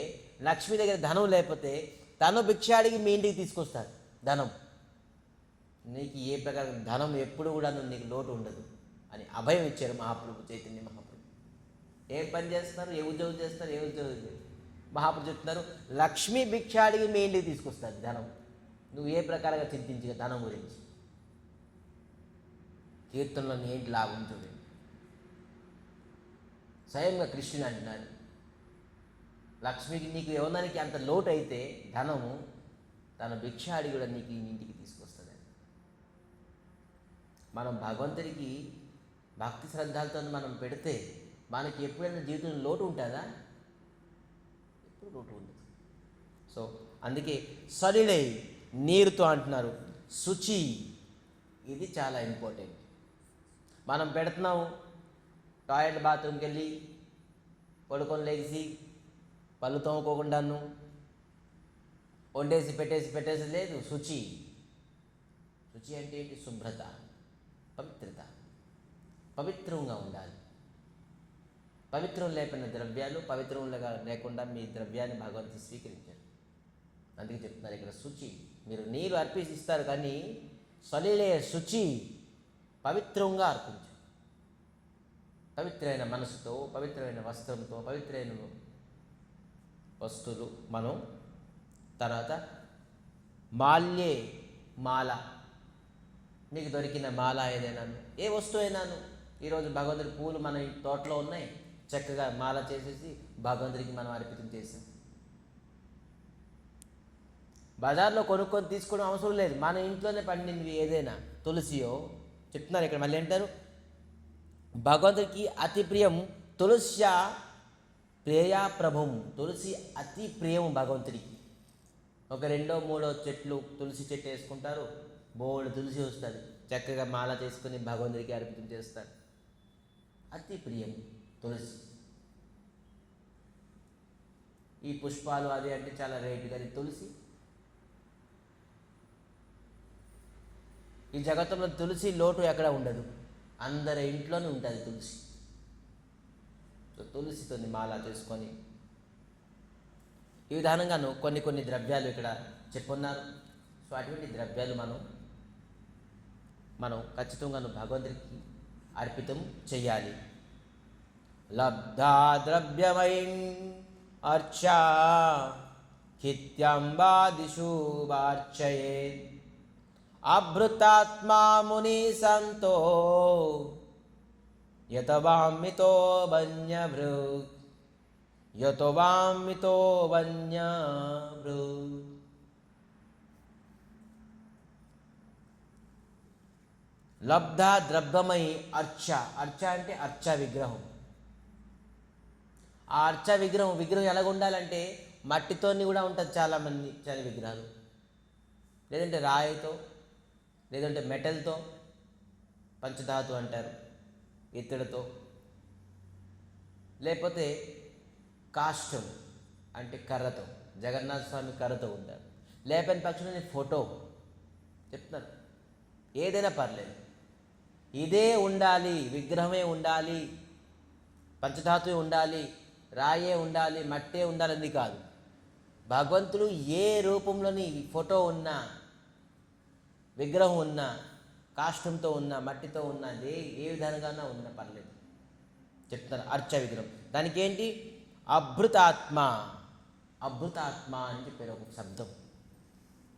లక్ష్మి దగ్గర ధనం లేకపోతే తను భిక్ష అడిగి మీ ఇంటికి తీసుకొస్తాడు ధనం. నీకు ఏ ప్రకారం ధనం ఎప్పుడు కూడా నీకు లోటు ఉండదు అని అభయం ఇచ్చారు మహాప్రభు చైతన్య మహాప్రభు. ఏ పని చేస్తున్నారు, ఏ ఉద్యోగం చేస్తున్నారు, ఏ ఉద్యోగం మహాప్రభు చెప్తున్నారు, లక్ష్మీ భిక్ష అడిగి మీ ఇంటికి తీసుకొస్తారు ధనం. నువ్వు ఏ ప్రకారంగా చింతించగా ధనం గురించి. కీర్తనలో ఏంటి లాభం చూడండి. స్వయంగా కృష్ణుడు అంటున్నాడు, లక్ష్మికి నీకు ఎవరికి అంత లోటు అయితే ధనము తన భిక్ష అడిగి కూడా నీకు ఇంటికి తీసుకొస్తుందని. మనం భగవంతుడికి భక్తి శ్రద్ధలతో మనం పెడితే మనకి ఎప్పుడైనా జీవితంలో లోటు ఉంటుందా? ఎప్పుడు లోటు ఉండదు. సో అందుకే సలిలై నీరుతో అంటున్నారు, శుచి, ఇది చాలా ఇంపార్టెంట్. మనం పెడుతున్నాం టాయిలెట్ బాత్రూమ్కి వెళ్ళి పడుకొని లేచి పళ్ళు తోముకోకుండాను వండేసి పెట్టేసి లేదు. శుచి అంటే ఏంటి? శుభ్రత, పవిత్రత. పవిత్రంగా ఉండాలి. పవిత్రం లేకుండా ద్రవ్యాలు, పవిత్రం లేకుండా మీ ద్రవ్యాన్ని భగవంతుడు స్వీకరించారు. అందుకే చెప్తున్నారు ఇక్కడ శుచి. మీరు నీరు అర్పిస్తారు కానీ సలిలే శుచి, పవిత్రంగా అర్పించు. పవిత్రమైన మనసుతో, పవిత్రమైన వస్త్రంతో, పవిత్రమైన వస్తువులు మనం. తర్వాత మాల్యే, మాల, మీకు దొరికిన మాల ఏదైనాను, ఏ వస్తువు అయినాను. ఈరోజు భగవంతుడి పూలు మన తోటలో ఉన్నాయి, చక్కగా మాల చేసేసి భగవంతుడికి మనం అర్పితం చేసాం. బజార్లో కొనుక్కొని తీసుకోవడం అవసరం లేదు. మన ఇంట్లోనే పండినవి ఏదైనా, తులసియో చెప్తున్నారు ఇక్కడ మళ్ళీ అంటారు, భగవంతుడికి అతి ప్రియం తులస్యా ప్రియా ప్రభుం. తులసి అతి ప్రియం భగవంతుడికి. ఒక 2, 3 చెట్లు తులసి చెట్టు వేసుకుంటారు, బోల్డ్ తులసి వస్తుంది, చక్కగా మాల చేసుకుని భగవంతుడికి అర్పితం చేస్తారు. అతి ప్రియం తులసి. ఈ పుష్పాలు అది అంటే చాలా రేటు. కానీ తులసి, ఈ జగత్తులో తులసి లోటు ఎక్కడ ఉండదు, అందరి ఇంట్లోనే ఉంటుంది తులసి. సో తులసితో మాల చేసుకొని ఈ విధానంగాను కొన్ని ద్రవ్యాలు ఇక్కడ చెప్పున్నారు. సో అటువంటి ద్రవ్యాలు మనం ఖచ్చితంగాను భగవంతుడికి అర్పితం చెయ్యాలి. లబ్ధా ద్రవ్యమయం అర్చా హిత్యంబాదిషువార్చయే అభృతాత్మా ముని సంతో యతవామితో వన్యభృత్ యతవామితో వన్యభృత్. లబ్ధ ద్రవ్యమై అర్చ. అర్చ అంటే అర్చ విగ్రహం. ఆ అర్చ విగ్రహం ఎలాగ ఉండాలంటే మట్టితోని కూడా ఉంటుంది చాలా విగ్రహాలు, లేదంటే రాయితో, లేదంటే మెటల్తో, పంచధాతు అంటారు, ఇత్తడితో, లేకపోతే కాష్టం అంటే కర్రతో, జగన్నాథ స్వామి కర్రతో ఉంటారు. లేపని పక్షులని ఫోటో చెప్తున్నారు. ఏదైనా పర్లేదు, ఇదే ఉండాలి, విగ్రహమే ఉండాలి, పంచధాతువే ఉండాలి, రాయే ఉండాలి, మట్టే ఉండాలని కాదు. భగవంతుడు ఏ రూపంలోని ఫోటో ఉన్నా, విగ్రహం ఉన్నా, కాష్టంతో ఉన్నా, మట్టితో ఉన్నా, ఏ విధంగానే ఉన్నా పర్లేదు చెప్తారు. అర్చ విగ్రహం. దానికి ఏంటి? అభృతాత్మ. అభృతాత్మ అని చెప్పారు ఒక శబ్దం.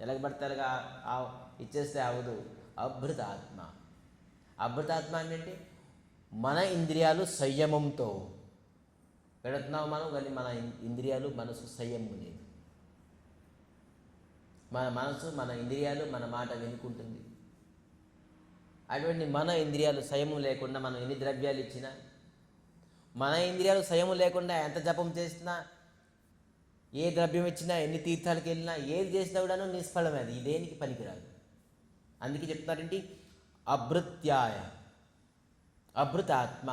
ఎలాగ పడతారుగా ఇచ్చేస్తే అవదు. అభృతాత్మ. అభృతాత్మ అంటే మన ఇంద్రియాలు సంయమంతో పెడుతున్నాం మనం, కానీ మన ఇంద్రియాలు మనసు సంయమం లేదు. మన మనసు మన ఇంద్రియాలు మన మాట వినుకుంటుంది. అటువంటి మన ఇంద్రియాలు సంయమం లేకుండా మనం ఎన్ని ద్రవ్యాలు ఇచ్చినా, మన ఇంద్రియాలు సంయమం లేకుండా ఎంత జపం చేసినా, ఏ ద్రవ్యం ఇచ్చినా, ఎన్ని తీర్థాలకు వెళ్ళినా, ఏది చేసినా కూడాను నిష్ఫలమే. అది దేనికి పనికిరాదు. అందుకే చెప్తారేంటి? అభృత్యాయ. అభృతాత్మ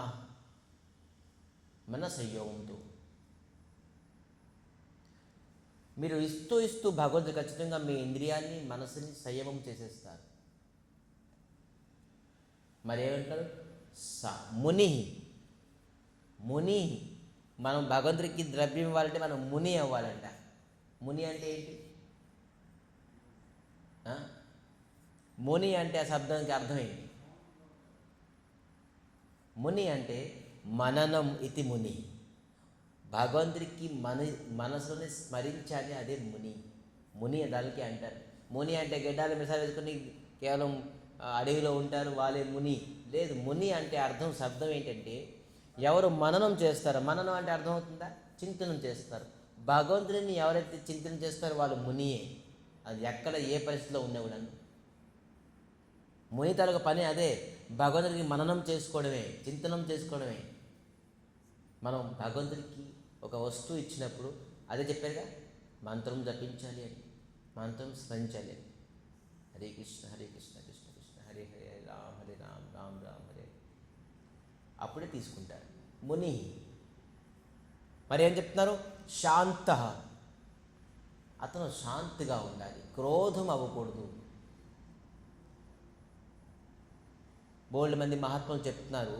మన సంయోగంతో మీరు ఇస్తూ భగవంతుడు ఖచ్చితంగా మీ ఇంద్రియాన్ని, మనసుని సంయమం చేసేస్తారు. మరేమంటారు? ముని. మనం భగవంతుడికి ద్రవ్యం ఇవ్వాలంటే మనం ముని అవ్వాలంట. ముని అంటే ఏంటి? ముని అంటే ఆ శబ్దానికి అర్థం ఏంటి? ముని అంటే మననం ఇతి ముని. భగవంతుడికి మనసుని స్మరించాలి, అదే ముని దానికి అంటారు. ముని అంటే గడ్డాలు మిసాలు వేసుకొని కేవలం అడవిలో ఉంటారు, వాళ్ళే ముని లేదు. ముని అంటే అర్థం, శబ్దం ఏంటంటే ఎవరు మననం చేస్తారో. మననం అంటే అర్థమవుతుందా? చింతనం చేస్తారు. భగవంతుడిని ఎవరైతే చింతన చేస్తారో వాళ్ళు మునియే. అది ఎక్కడ ఏ పరిస్థితిలో ఉన్నవాడని ముని తాలూకు పని అదే. భగవంతుడికి మననం చేసుకోవడమే, చింతనం చేసుకోవడమే. మనం భగవంతుడికి ఒక వస్తువు ఇచ్చినప్పుడు అదే చెప్పారుగా, మంత్రం జపించాలి అని, మంత్రం స్మరించాలి అని. హరే కృష్ణ కృష్ణ కృష్ణ హరే హరే రామ రామ రామ హరే. అప్పుడే తీసుకుంటారు ముని. మరి ఏం చెప్తున్నారు? శాంత. అతను శాంతిగా ఉండాలి, క్రోధం అవ్వకూడదు. బోల్డ్ మంది మహాత్ములు చెప్తున్నారు,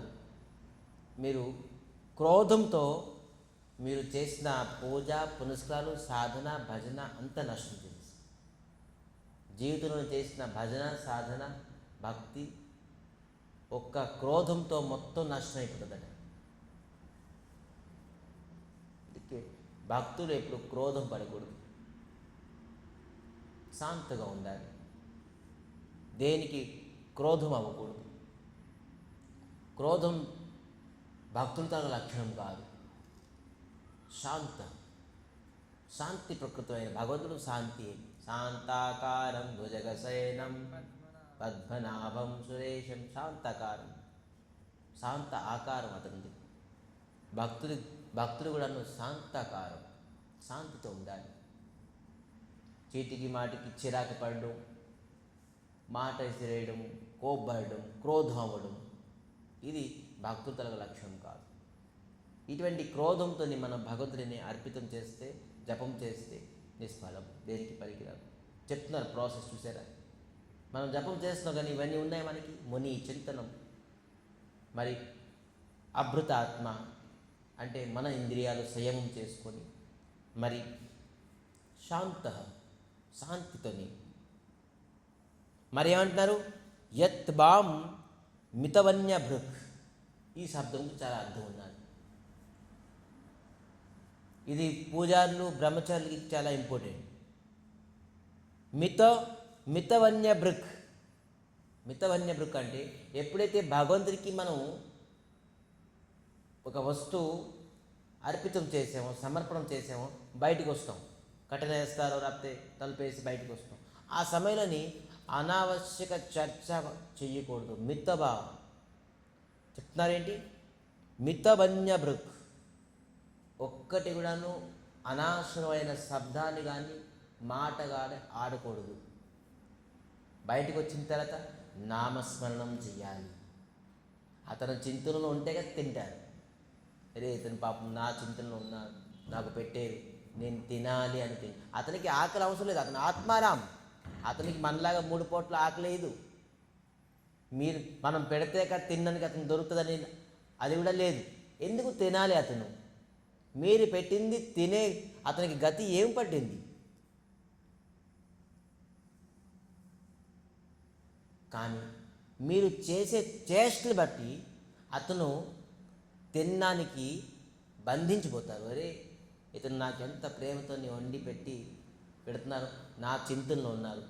మీరు క్రోధంతో మీరు చేసిన పూజ, పునస్కారాలు, సాధన, భజన అంతా నష్టం చేసి, జీవితంలో చేసిన భజన, సాధన, భక్తి ఒక్క క్రోధంతో మొత్తం నష్టం అయిపోతుందట. అందుకే భక్తులు ఎప్పుడు క్రోధం పడకూడదు, శాంతగా ఉండాలి, దేనికి క్రోధం అవ్వకూడదు. క్రోధం భక్తుల తన లక్షణం కాదు. శాంతి ప్రకృతమైన భగవంతుడు శాంతి. శాంతాకారం భుజగశయనం పద్మనాభం సురేశం. శాంతాకారం, శాంత ఆకారం అతనిది. భక్తుడు కూడా శాంతాకారం, శాంతితో ఉండాలి. చీటికి మాటికి చిరాకు పడడం, మాట విసిరేయడం, కోప్పడడం, క్రోధం అవ్వడం, ఇది భక్తుల లక్షణం కాదు. ఇటువంటి క్రోధంతో మనం భగవంతుడిని అర్పితం చేస్తే, జపం చేస్తే నిష్ఫలం, దేనికి పనికిరాదు. చెప్తున్నారు ప్రాసెస్, చూసారా? మనం జపం చేస్తున్నాం కానీ ఇవన్నీ ఉన్నాయి మనకి. ముని చింతనం, మరి అభృత ఆత్మ అంటే మన ఇంద్రియాలు సంయమం చేసుకొని, మరి శాంతితోని, మరి ఏమంటున్నారు? యత్ బాం మితవన్య భృక్. ఈ శబ్దంకు చాలా అర్థం ఉన్నది. ఇది పూజారులు బ్రహ్మచారులకి చాలా ఇంపార్టెంట్. మితవన్య భృక్. మితవన్య భృక్ అంటే ఎప్పుడైతే భగవంతుడికి మనం ఒక వస్తువు అర్పితం చేసామో, సమర్పణం చేసామో, బయటికి వస్తాం. కట్టెన వేస్తారో లేకపోతే తలుపేసి బయటకు వస్తాం. ఆ సమయంలోని అనావశ్యక చర్చ చెయ్యకూడదు. మితభావం చెప్తున్నారేంటి? మితవన్య భృక్. ఒక్కటి కూడాను అనవసరమైన శబ్దాన్ని కానీ మాట కానీ ఆడకూడదు. బయటకు వచ్చిన తర్వాత నామస్మరణం చెయ్యాలి. అతను చింతనలో ఉంటే కదా తింటారు. అరే ఇతను పాపం నా చింతనలో ఉన్నాడు, నాకు పెట్టేది, నేను తినాలి అని అతనికి ఆకలి అవసరం లేదు. అతను ఆత్మారాం. అతనికి మనలాగా 3 పూట్ల ఆకలేదు. మనం పెడితే కదా తినడానికి అతను దొరుకుతుందని అది కూడా లేదు. ఎందుకు తినాలి అతను? మీరు పెట్టింది తినే అతనికి గతి ఏం పట్టింది? కానీ మీరు చేసే చేష్టలు బట్టి అతను తినడానికి బంధించిపోతారు. అరే ఇతను నాకెంత ప్రేమతో వండి పెడుతున్నారు, నా చింతనలో ఉన్నారు.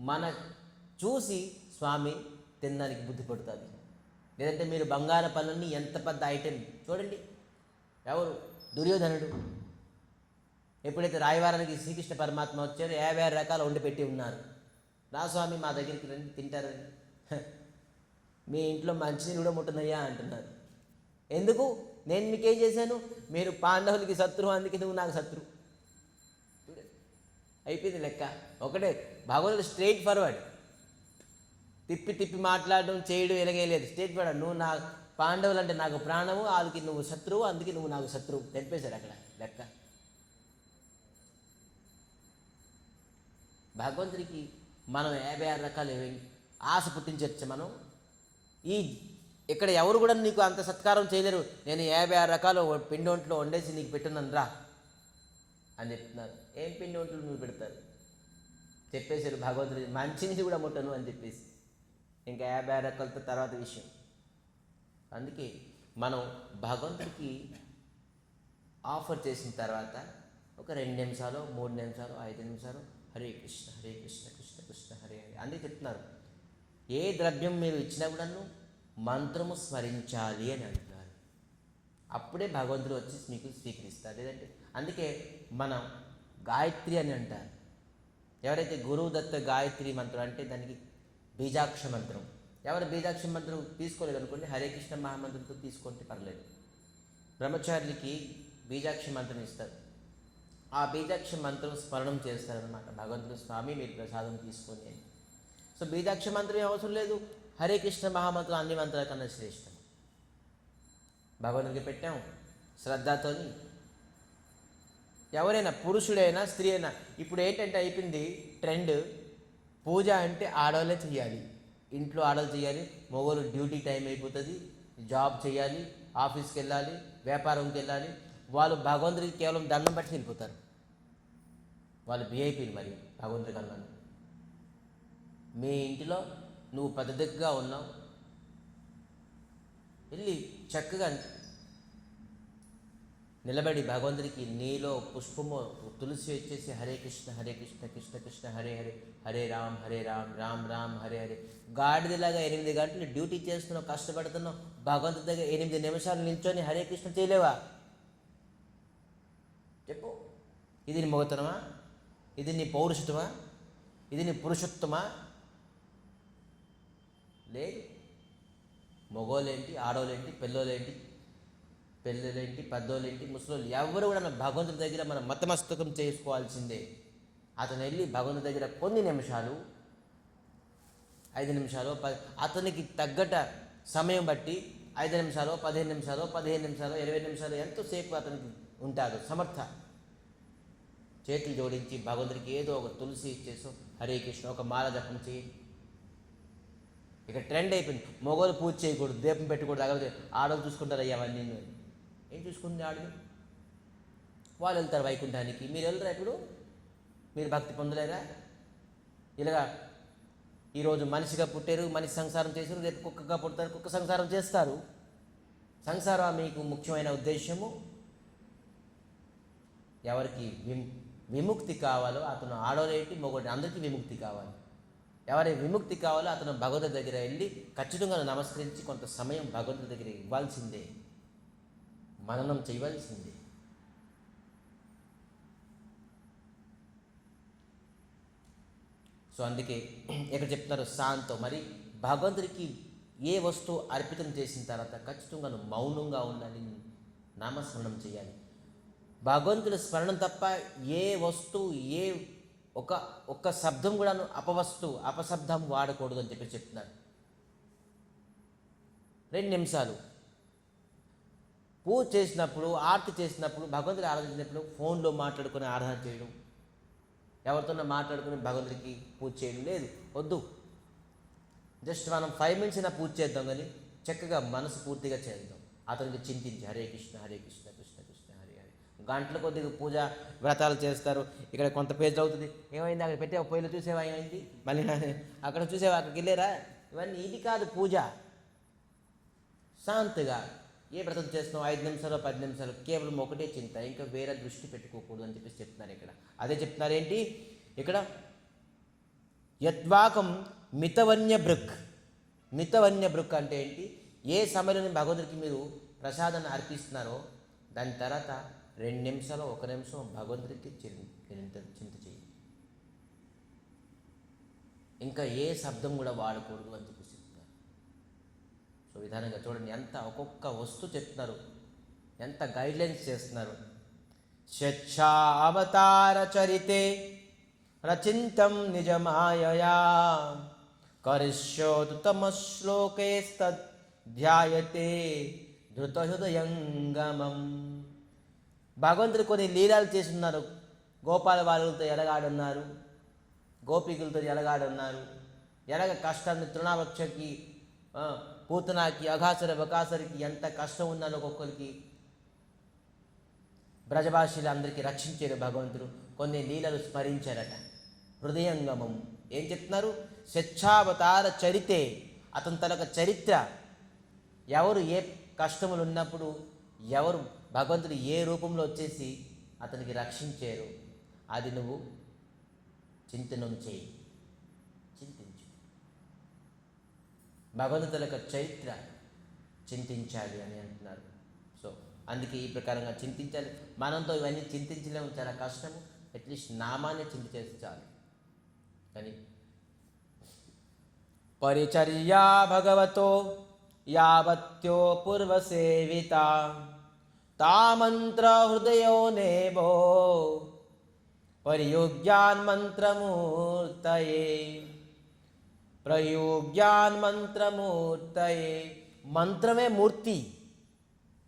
మన చూసి స్వామి తినడానికి బుద్ధి పడుతుంది. లేదంటే మీరు బంగార పనులని ఎంత పెద్ద ఐటెం చూడండి. ఎవరు? దుర్యోధనుడు. ఎప్పుడైతే రాయవారానికి శ్రీకృష్ణ పరమాత్మ వచ్చారో 56 రకాలు వండి పెట్టి ఉన్నారు. నా స్వామి మా దగ్గరికి రండి తింటారని. మీ ఇంట్లో మంచినీళ్ళు కూడా ముట్టనయ్యా అంటున్నారు. ఎందుకు? నేను మీకేం చేశాను? మీరు పాండవులకి శత్రువు, అందుకే నువ్వు నాకు శత్రువు. అయిపోయింది లెక్క. ఒకటే భగవంతుడు స్ట్రైట్ ఫార్వర్డ్. తిప్పి మాట్లాడడం చేయడం ఎలాగేయలేదు. Straight forward. నువ్వు నా పాండవులు అంటే నాకు ప్రాణము, వాళ్ళకి నువ్వు శత్రువు, అందుకే నువ్వు నాకు శత్రువు. తెంపేశాడు అక్కడ లెక్క. భగవంతుడికి మనం 56 రకాలు ఆశ పుట్టించవచ్చు. మనం ఇక్కడ ఎవరు కూడా నీకు అంత సత్కారం చేయలేరు. నేను 56 రకాలు పిండి వంటలు వండేసి నీకు పెట్టున్నాను రా అని చెప్తున్నారు. ఏం పిండి వంటలు నువ్వు పెడతారు? చెప్పేశారు భగవంతుడి, మంచిని కూడా ముట్టను అని చెప్పేసి. ఇంకా 56 రకాలతో తర్వాత విషయం. అందుకే మనం భగవంతుడికి ఆఫర్ చేసిన తర్వాత ఒక 2 నిమిషాలు, 3 నిమిషాలు, 5 నిమిషాలు హరే కృష్ణ కృష్ణ కృష్ణ హరే హరే అందుకే చెప్తున్నారు. ఏ ద్రవ్యం మీరు ఇచ్చినా కూడాను మంత్రము స్మరించాలి అని అంటున్నారు. అప్పుడే భగవంతుడు వచ్చి మీకు స్వీకరిస్తారు. లేదంటే అందుకే మనం గాయత్రి అని అంటారు. ఎవరైతే గురువు దత్త గాయత్రి మంత్రం అంటే దానికి బీజాక్ష మంత్రం. ఎవరు బీజాక్ష మంత్రం తీసుకోలేదు అనుకోండి, హరే కృష్ణ మహామంత్రంతో తీసుకుంటే పర్లేదు. బ్రహ్మచారులకి బీజాక్ష మంత్రం ఇస్తారు. ఆ బీజాక్ష మంత్రం స్మరణం చేస్తారనమాట. భగవంతుడు స్వామి మీరు ప్రసాదం తీసుకొని అని. సో బీజాక్ష మంత్రం అవసరం లేదు. హరే కృష్ణ మహామంత్రం అన్ని మంత్రాల కన్నా శ్రేష్టం. భగవంతుడికి పెట్టాం శ్రద్ధతోని. ఎవరైనా పురుషుడైనా స్త్రీ అయినా ఇప్పుడు ఏంటంటే అయిపోయింది ట్రెండ్, పూజ అంటే ఆడవాళ్ళే చేయాలి, ఇంట్లో ఆడవాళ్ళు చేయాలి, మగవాళ్ళు డ్యూటీ టైం అయిపోతుంది, జాబ్ చేయాలి, ఆఫీస్కి వెళ్ళాలి, వ్యాపారంకి వెళ్ళాలి. వాళ్ళు భగవంతుడికి కేవలం దండం బట్టి వెళ్ళిపోతారు. వాళ్ళు విఐపీలు. మరి భగవంతుడికి అన్నాను, మీ ఇంటిలో నువ్వు పద్ధతిగా ఉన్నావు, వెళ్ళి చక్కగా నిలబడి భగవంతుడికి నీలో పుష్పము తులసి వచ్చేసి హరే కృష్ణ కృష్ణ కృష్ణ హరే హరే, హరే రామ్ రామ్ రామ్ హరే హరే. గాడిదలాగా 8 గంటలు డ్యూటీ చేస్తున్నావు, కష్టపడుతున్నావు, భగవంతుడి దగ్గర 8 నిమిషాలు నిల్చొని హరే కృష్ణ చేయలేవా? చెప్పు. ఇది నీ మొగతనమా? ఇది నీ పౌరుషత్వమా? ఇది నీ పురుషత్వమా? లేదు. మగోళ్ళేంటి, ఆడోళ్ళేంటి, పిల్లోళ్ళేంటి, పెద్దోళ్ళేంటి, ముసలోళ్ళు ఎవరు కూడా భగవంతుడి దగ్గర మనం మతమస్తకం చేసుకోవాల్సిందే. అతను వెళ్ళి భగవంతుడి దగ్గర కొన్ని నిమిషాలు, 5 నిమిషాలు, అతనికి తగ్గట సమయం బట్టి 5 నిమిషాలు 15 నిమిషాలు 20 నిమిషాలు ఎంతసేపు అతనికి ఉంటాడు సమర్థ. చేతులు జోడించి భగవంతుడికి ఏదో ఒక తులసి ఇచ్చేసో హరే కృష్ణ ఒక మాల జపం చేయి. ఇక ట్రెండ్ అయిపోయింది, మొగోలు పూజ చేయకూడదు, దీపం పెట్టకూడదు, అగదు ఆడలు చూసుకుంటారు. అయ్యా అవన్నీ ఏం చూసుకుంది ఆడలు? వాళ్ళు వెళ్తారు వైకుంఠానికి, మీరు వెళ్ళరా? ఇప్పుడు మీరు భక్తి పొందలేరా? ఇలాగా ఈరోజు మనిషిగా పుట్టారు, మనిషి సంసారం చేశారు, రేపు కుక్కగా పుడతారు, కుక్క సంసారం చేస్తారు. సంసారం మీకు ముఖ్యమైన ఉద్దేశము. ఎవరికి విముక్తి కావాలో అతను ఆడోలేటి మొగోటి అందరికీ విముక్తి కావాలి. ఎవరి విముక్తి కావాలో అతను భగవంతుడి దగ్గర వెళ్ళి ఖచ్చితంగా నమస్కరించి కొంత సమయం భగవంతుడి దగ్గర ఇవ్వాల్సిందే, మననం చేయవలసిందే. సో అందుకే ఇక్కడ చెప్తున్నారు శాంతం. మరి భగవంతుడికి ఏ వస్తువు అర్పితం చేసిన తర్వాత ఖచ్చితంగా మౌనంగా ఉండాలి, నామస్మరణం చేయాలి. భగవంతుడి స్మరణం తప్ప ఏ వస్తువు ఏ ఒక్క శబ్దం కూడా అపశబ్దం వాడకూడదు అని చెప్పి చెప్తున్నారు. 2 నిమిషాలు పూజ చేసినప్పుడు, ఆరతి చేసినప్పుడు, భగవంతుడి ఆరాధించినప్పుడు ఫోన్లో మాట్లాడుకుని ఆరాధన చేయడం, ఎవరితోనో మాట్లాడుకుని భగవంతుడికి పూజ చేయడం లేదు, వద్దు. జస్ట్ మనం 5 minutes అయినా పూజ చేద్దాం, కానీ చక్కగా మనసు పూర్తిగా చేద్దాం. అతనికి చింతించి హరే కృష్ణ హరే కృష్ణ కృష్ణ కృష్ణ హరే హరే. గంటల కొద్దిగా పూజ వ్రతాలు చేస్తారు. ఇక్కడ కొంత పేజీలు అవుతుంది, ఏమైంది అక్కడ పెట్టే పొయ్యిలో చూసేవా, ఏమైంది మళ్ళీ అక్కడ చూసేవా, అక్కడికి వెళ్ళారా, ఇవన్నీ ఇది కాదు పూజ. శాంతిగా ఏ వ్రతం చేస్తున్నావు 5 నిమిషాలు 10 నిమిషాలు కేవలం ఒకటే చింత, ఇంకా వేరే దృష్టి పెట్టుకోకూడదు అని చెప్పేసి చెప్తున్నారు ఇక్కడ. అదే చెప్తున్నారు ఏంటి ఇక్కడ, యద్వాకం మితవన్య బృక్ అంటే ఏంటి, ఏ సమయంలో భగవంతుడికి మీరు ప్రసాదాన్ని అర్పిస్తున్నారో దాని తర్వాత 2 నిమిషాలు 1 నిమిషం భగవంతుడికి చింత చేయి, ఇంకా ఏ శబ్దం కూడా వాడకూడదు అని చెప్పి చెప్తున్నారు. సో విధానంగా చూడండి ఎంత ఒక్కొక్క వస్తువు చెప్తున్నారు, ఎంత గైడ్లైన్స్ చేస్తున్నారు. స్వేచ్ఛావతార చరితే రచింతం నిజమాయయా కరిష్యోత్తమ శ్లోకేస్తధ్యాయతే ధృతహృదయంగమం. భగవంతుడు కొన్ని లీలాలు చేస్తున్నారు. గోపాల బాలులతో ఎలగాడున్నారు, గోపికులతో ఎలగాడున్నారు, ఎలాగ కష్టాన్ని తృణావక్షకి పూతనాకి అఘాసుర బకాసురికి ఎంత కష్టం ఉందని ఒక్కొక్కరికి బ్రజభాషలు అందరికీ రక్షించారు భగవంతుడు. కొన్ని లీలలు స్మరించారట. హృదయంగమం ఏం చెప్తున్నారు, స్వేచ్ఛావతార చరితే, అతని తనక చరిత్ర, ఎవరు ఏ కష్టములు ఉన్నప్పుడు ఎవరు భగవంతుడు ఏ రూపంలో వచ్చేసి అతనికి రక్షించారు, అది నువ్వు చింతనం చేయి, చింతించు. భగవంతుల యొక్క చరిత్ర చింతించాలి అని అంటున్నారు. సో అందుకే ఈ ప్రకారంగా చింతించాలి. మనంతో ఇవన్నీ చింతించలేము, చాలా కష్టము. అట్లీస్ట్ నామాన్ని చింతించేసి చాలు. కానీ పరిచర్యా భగవతో యావత్యో పూర్వసేవిత తామంత్ర హృదయో నేభో ప్రయోగ్యాన్ మంత్రమూర్తయే మంత్రమే మూర్తి,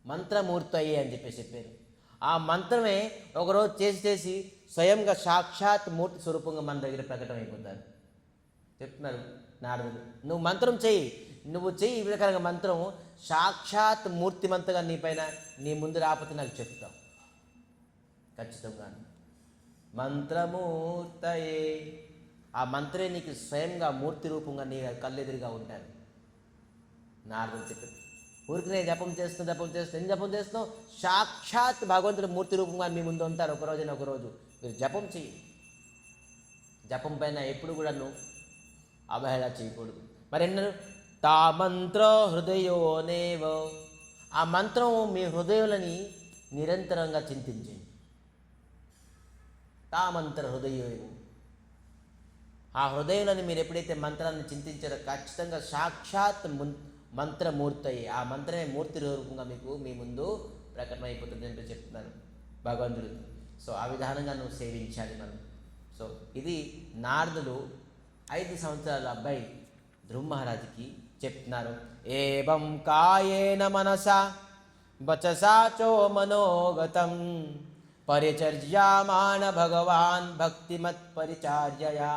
మంత్రమూర్తయే అని చెప్పారు. ఆ మంత్రమే ఒకరోజు చేసి స్వయంగా సాక్షాత్ మూర్తి స్వరూపంగా మన దగ్గర ప్రకటన అయిపోతారు. చెప్తున్నారు నారదుడు, నువ్వు మంత్రం చెయ్యి, నువ్వు చెయ్యి ఈ ప్రకారంగా మంత్రం సాక్షాత్ మూర్తిమంతగా నీ పైన నీ ముందు రాకపోతే నాకు చెప్తావు ఖచ్చితంగా. మంత్రమూర్తయే, ఆ మంత్రే నీకు స్వయంగా మూర్తి రూపంగా నీ కళ్ళెదురుగా ఉంటారు. నారదుడు చెప్పారు, ఊరికి నేను జపం చేస్తూ ఏం జపం చేస్తున్నావు, సాక్షాత్ భగవంతుడు మూర్తి రూపంగా మీ ముందు ఉంటారు. ఒకరోజు మీరు జపం చెయ్యి. జపం పైన ఎప్పుడు కూడా నువ్వు అవహేళన చేయకూడదు. మరి ఎన్నరు తా మంత్ర హృదయోనేవో, ఆ మంత్రం మీ హృదయాలని నిరంతరంగా చింతించండి. తా మంత్ర హృదయోనేవో, ఆ హృదయాలని మీరు ఎప్పుడైతే మంత్రాన్ని చింతించారో ఖచ్చితంగా సాక్షాత్ మంత్రమూర్తయ్యే, ఆ మంత్రమే మూర్తి రూపంగా మీకు మీ ముందు ప్రకటన అయిపోతుంది అంటే చెప్తున్నారు భగవంతుడు. సో ఆ విధానంగా నువ్వు సేవించాలి మనం. సో ఇది నారదుడు 5 సంవత్సరాల అబ్బాయి ధ్రువ మహారాజుకి చెప్తున్నారు. ఏవం కాయేన మనసా వచసా చో మనోగతం పరిచర్యామాణ భగవాన్ భక్తిమత్ పరిచార్యయా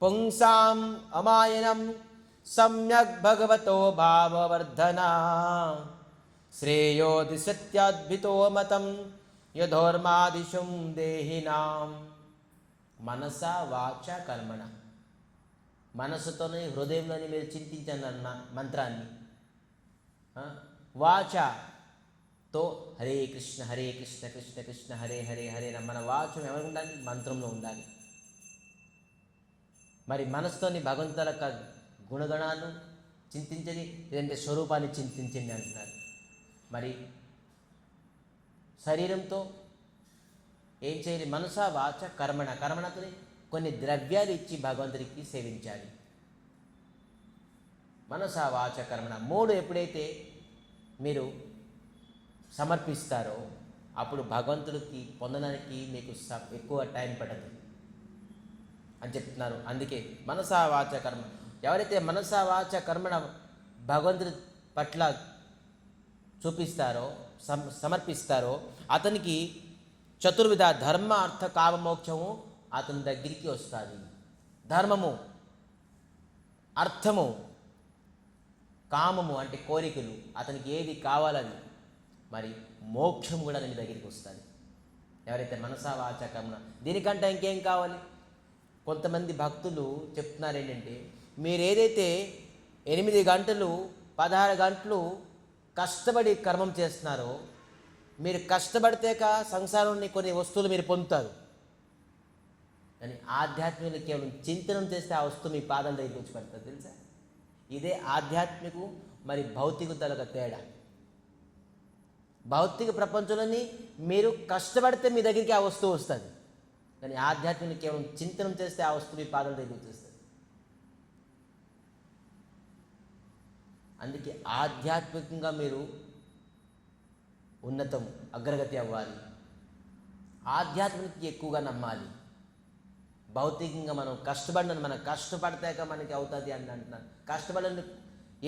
పుంసాం అమాయనం సమ్యక్ భగవతో భావవర్ధనా శ్రేయో దిశత్యద్భితో మతం యథోర్మాదిశుం దేహినాం. మనస వాచ కర్మణ, మనసుతోనే హృదయంలోని మీరు చింతించండి అన్న మంత్రాన్ని, వాచతో హరే కృష్ణ కృష్ణ కృష్ణ హరే హరే హరే. మన వాచం ఎవరు ఉండాలి? మంత్రంలో ఉండాలి. మరి మనసుతోని భగవంతుల యొక్క గుణగణాలు చింతించని, లేదంటే స్వరూపాన్ని చింతించండి అంటున్నారు. మరి శరీరంతో ఏం చేయాలి? మనస వాచ కర్మణ, కర్మణతో కొన్ని ద్రవ్యాలు ఇచ్చి భగవంతుడికి సేవించాలి. మనస వాచ కర్మణ మూడు ఎప్పుడైతే మీరు సమర్పిస్తారో అప్పుడు భగవంతుడికి పొందడానికి మీకు ఎక్కువ టైం పడదు అని చెప్తున్నారు. అందుకే మనస వాచ కర్మ, ఎవరైతే మనస వాచ కర్మణ భగవంతుడి పట్ల చూపిస్తారో సమర్పిస్తారో అతనికి చతుర్విధ ధర్మ అర్థ కామ మోక్షము అతని దగ్గరికి వస్తుంది. ధర్మము, అర్థము, కామము అంటే కోరికలు, అతనికి ఏది కావాలని, మరి మోక్షం కూడా నీ దగ్గరికి వస్తుంది ఎవరైతే మనసా వాచ కర్మణ. దీనికంటే ఇంకేం కావాలి? కొంతమంది భక్తులు చెప్తున్నారు ఏంటంటే, మీరు ఏదైతే 8 గంటలు 16 గంటలు కష్టపడి కర్మం చేస్తున్నారో, మీరు కష్టపడితేక సంసారంలో కొన్ని వస్తువులు మీరు పొందుతారు, కానీ ఆధ్యాత్మిక కేవలం చింతనం చేస్తే ఆ వస్తువు మీ పాదాల దగ్గరికి వచ్చి పడుతుంది. తెలుసా? ఇదే ఆధ్యాత్మిక మరి భౌతికతలకు తేడా. భౌతిక ప్రపంచంలోని మీరు కష్టపడితే మీ దగ్గరికి ఆ వస్తువు వస్తుంది, కానీ ఆధ్యాత్మిక కేవలం చింతనం చేస్తే ఆ వస్తువు మీ పాదాల దగ్గరికి వచ్చేస్తుంది. అందుకే ఆధ్యాత్మికంగా మీరు ఉన్నతం అగ్రగతి అవ్వాలి, ఆధ్యాత్మిక ఎక్కువగా నమ్మాలి. భౌతికంగా మనం కష్టపడితాక మనకి అవుతుంది అని అంటున్నాను. కష్టపడని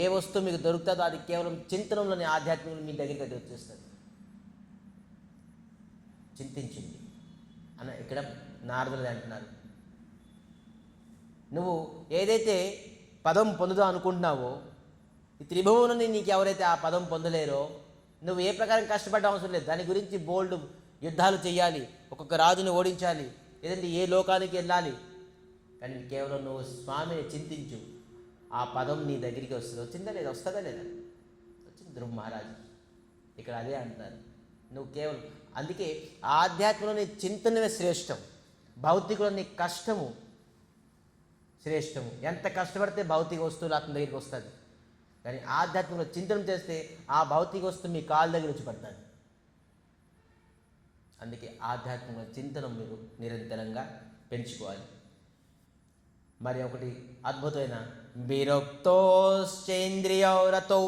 ఏ వస్తువు మీకు దొరుకుతుందో అది కేవలం చింతనంలోని ఆధ్యాత్మికంలో మీ దగ్గరికి అది వచ్చేస్తుంది. చింతించింది అన్న ఇక్కడ నారదులు అంటున్నారు. నువ్వు ఏదైతే పదం పొందుదాం అనుకుంటున్నావో, ఈ త్రిభువనాన్ని నీకు ఎవరైతే ఆ పదం పొందలేరో, నువ్వు ఏ ప్రకారం కష్టపడడం అవసరం లేదు. దాని గురించి బోల్డ్ యుద్ధాలు చేయాలి, ఒక్కొక్క రాజుని ఓడించాలి, లేదంటే ఏ లోకానికి వెళ్ళాలి, కానీ కేవలం నువ్వు స్వామిని చింతించు, ఆ పదం నీ దగ్గరికి వస్తుంది. వచ్చిందా లేదా? వస్తుందా లేదా? వచ్చింది ధ్రువ మహారాజు ఇక్కడ అదే అంటున్నారు. నువ్వు కేవలం అందుకే ఆధ్యాత్మికంలోని చింతనమే శ్రేష్టం, భౌతికంలోని కష్టము శ్రేష్టము. ఎంత కష్టపడితే భౌతిక వస్తువులు అతని దగ్గరికి వస్తుంది, కానీ ఆధ్యాత్మికంలో చింతన చేస్తే ఆ భౌతిక వస్తువు మీ కాళ్ళ దగ్గర వచ్చి పడుతుంది. అందుకే ఆధ్యాత్మిక చింతనం మీరు నిరంతరంగా పెంచుకోవాలి. మరి ఒకటి అద్భుతమైన విరక్తోశ్చేంద్రియౌరతో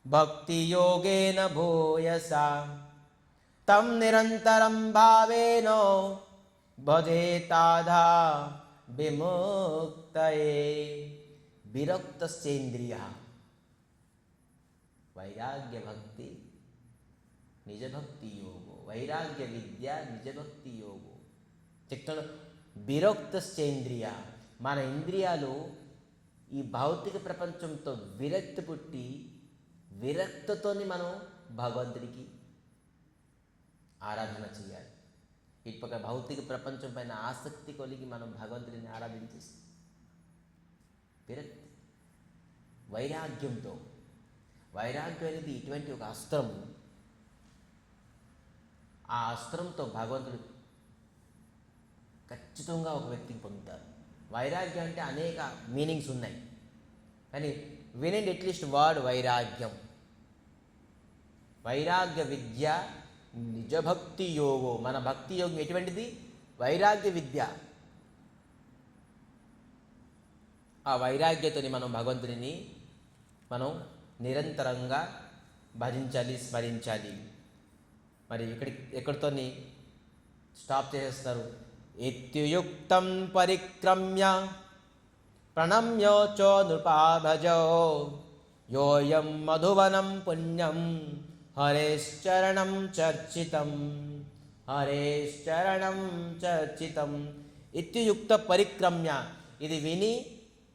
భక్తి యోగేన భూయసా తం నిరంతరం భావేన భజేతాధా విముక్తయే. విరక్తశ్చేంద్రియ వైరాగ్య భక్తి నిజభక్తి యోగో, వైరాగ్య విద్య నిజభక్తి యోగో. చెప్తాడు విరక్తశ్చేంద్రియ, మన ఇంద్రియాలు ఈ భౌతిక ప్రపంచంతో విరక్తి పుట్టి విరక్తతోని మనం భగవంతుడికి ఆరాధన చేయాలి. ఇటుపక్క భౌతిక ప్రపంచం పైన ఆసక్తి కలిగి మనం భగవంతుడిని ఆరాధించేస్తాం. విరక్తి వైరాగ్యంతో, వైరాగ్యం అనేది ఇటువంటి ఒక అస్త్రము. ఆ అస్త్రంతో భగవంతుడు ఖచ్చితంగా ఒక వ్యక్తికి పొందుతారు. వైరాగ్యం అంటే అనేక మీనింగ్స్ ఉన్నాయి, కానీ వినండి అట్లీస్ట్ వర్డ్ వైరాగ్యం. వైరాగ్య విద్య నిజభక్తి యోగో. మన భక్తి యోగం ఎటువంటిది? వైరాగ్య విద్య. ఆ వైరాగ్యతోని మనం భగవంతుడిని మనం నిరంతరంగా భజించాలి, స్మరించాలి. మరి ఎక్కడితోని స్టాప్ చేసేస్తారు. ఇత్యుక్తం పరిక్రమ్య ప్రణమ్యోచో నృపాభజో యోయం మధువనం పుణ్యం హరేశ్చరణం చర్చితం హరేశ్చరణం చర్చితం ఇత్యుక్త పరిక్రమ్య. ఇది విని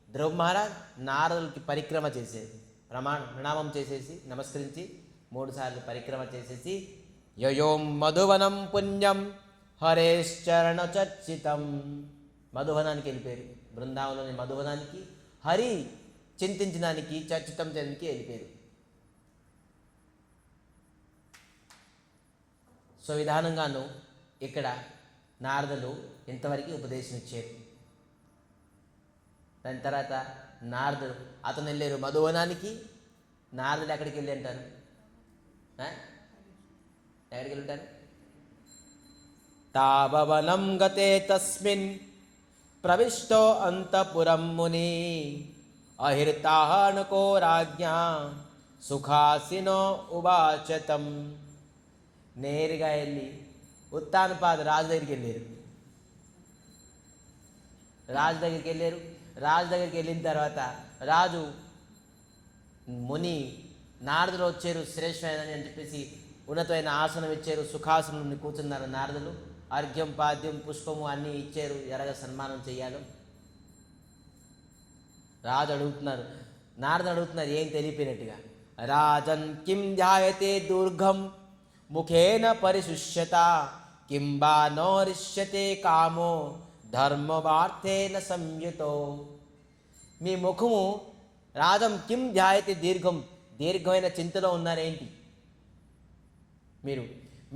ధ్రువ మహారాజ్ నారదులకి పరిక్రమ చేసేది, ప్రణామం చేసేసి నమస్కరించి 3 సార్లు పరిక్రమ చేసేసి యయోం మధువనం పుణ్యం హరేశ్చరణ చర్చితం, మధువనానికి వెళ్ళిపోయారు. బృందావనంలోని మధువనానికి హరి చింతించడానికి చర్చితం చేయడానికి వెళ్ళిపోయారు. సో విధానంగాను ఇక్కడ నారదులు ఇంతవరకు ఉపదేశం ఇచ్చారు. దాని తర్వాత నారదుడు అతను వెళ్ళారు మధువనానికి. నారదుడు ఎక్కడికి వెళ్ళి అంటారు? ఎక్కడికి వెళ్ళి ఉంటారు? తావవనం గతే తస్మిన్ ప్రవిష్టో అంతఃపురం ముని అహిర్తాహనుకో రాజ్ఞా సుఖాసినో ఉవాచతం. నేరుగా వెళ్ళి ఉత్తానపాద రాజు దగ్గరికి వెళ్ళారు. రాజు దగ్గరికి వెళ్ళిన తర్వాత రాజు ముని నారదులు వచ్చారు శ్రేష్టమైనని అని చెప్పేసి ఉన్నతమైన ఆసనం ఇచ్చారు. సుఖాసనం కూర్చున్నారు నారదులు. అర్ఘ్యం పాద్యం పుష్పము అన్నీ ఇచ్చారు. ఎరగ సన్మానం చెయ్యాలి. నారదుడు అడుగుతున్నారు ఏం తెలియపోయినట్టుగా. రాజన్ కిం ధ్యాయతే దుర్గం ముఖేన పరిశుష్యత కింబా నోరిష్యతే కామో ధర్మవార్థేన సంయుతో. మీ ముఖము రాజం కిం ధ్యాయతే దీర్ఘమైన చింతలో ఉన్నారేంటి మీరు?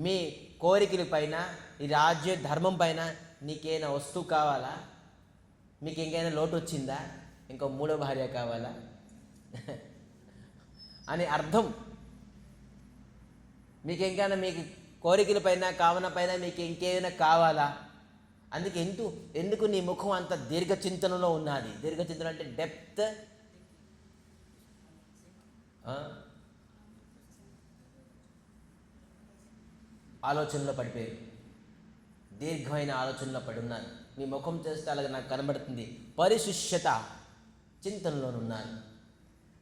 మీ కోరికల పైన, ఈ రాజ్య ధర్మం పైన నీకైనా వస్తువు కావాలా? మీకు ఇంకైనా లోటు వచ్చిందా? ఇంకో 3వ భార్య కావాలా అని అర్థం. మీకు ఇంకైనా మీకు కోరికల పైన, కామన పైన మీకు ఇంకేమైనా కావాలా? అందుకే ఎందుకు నీ ముఖం అంత దీర్ఘచింతనలో ఉన్నది? దీర్ఘచింతన అంటే డెప్త్, ఆలోచనలో పడిపోయారు. దీర్ఘమైన ఆలోచనలో పడి ఉన్నారు. మీ ముఖం చేస్తే అలాగే నాకు కనబడుతుంది. పరిశుష్యత, చింతనలోనున్నారు.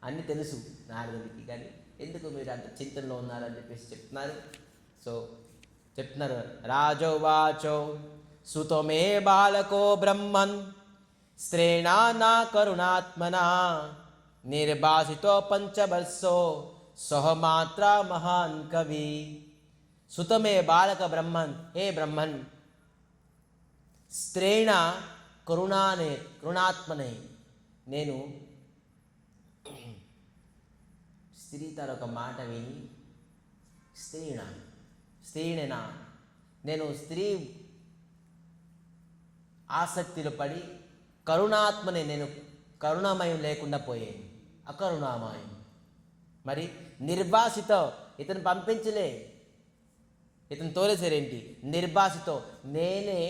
అన్నీ తెలుసు నారదుడికి, కానీ ఎందుకు మీరు అంత చింతనలో ఉన్నారని చెప్పేసి చెప్తున్నారు. సో చెప్తున్నారు. రాజోవాచో సుతమే బాలకో బ్రహ్మన్ స్త్రేణా నా కరుణాత్మనా నిర్భాసితో పంచవర్షో సహమాత్ర మహాన్ కవి. సుతమే బాలక బ్రహ్మన్, హే బ్రహ్మన్, స్త్రేణ కరుణాత్మనే. నేను స్త్రీ తరొక మాట విని స్త్రీనేనా నేను స్త్రీ ఆసక్తిలో పడి కరుణాత్మనే, నేను కరుణామయం లేకుండా పోయాను, అకరుణామయం. మరి నిర్భాసితో, ఇతను పంపించలే, ఇతను తోలేసారేంటి? నిర్భాసితో, నేనే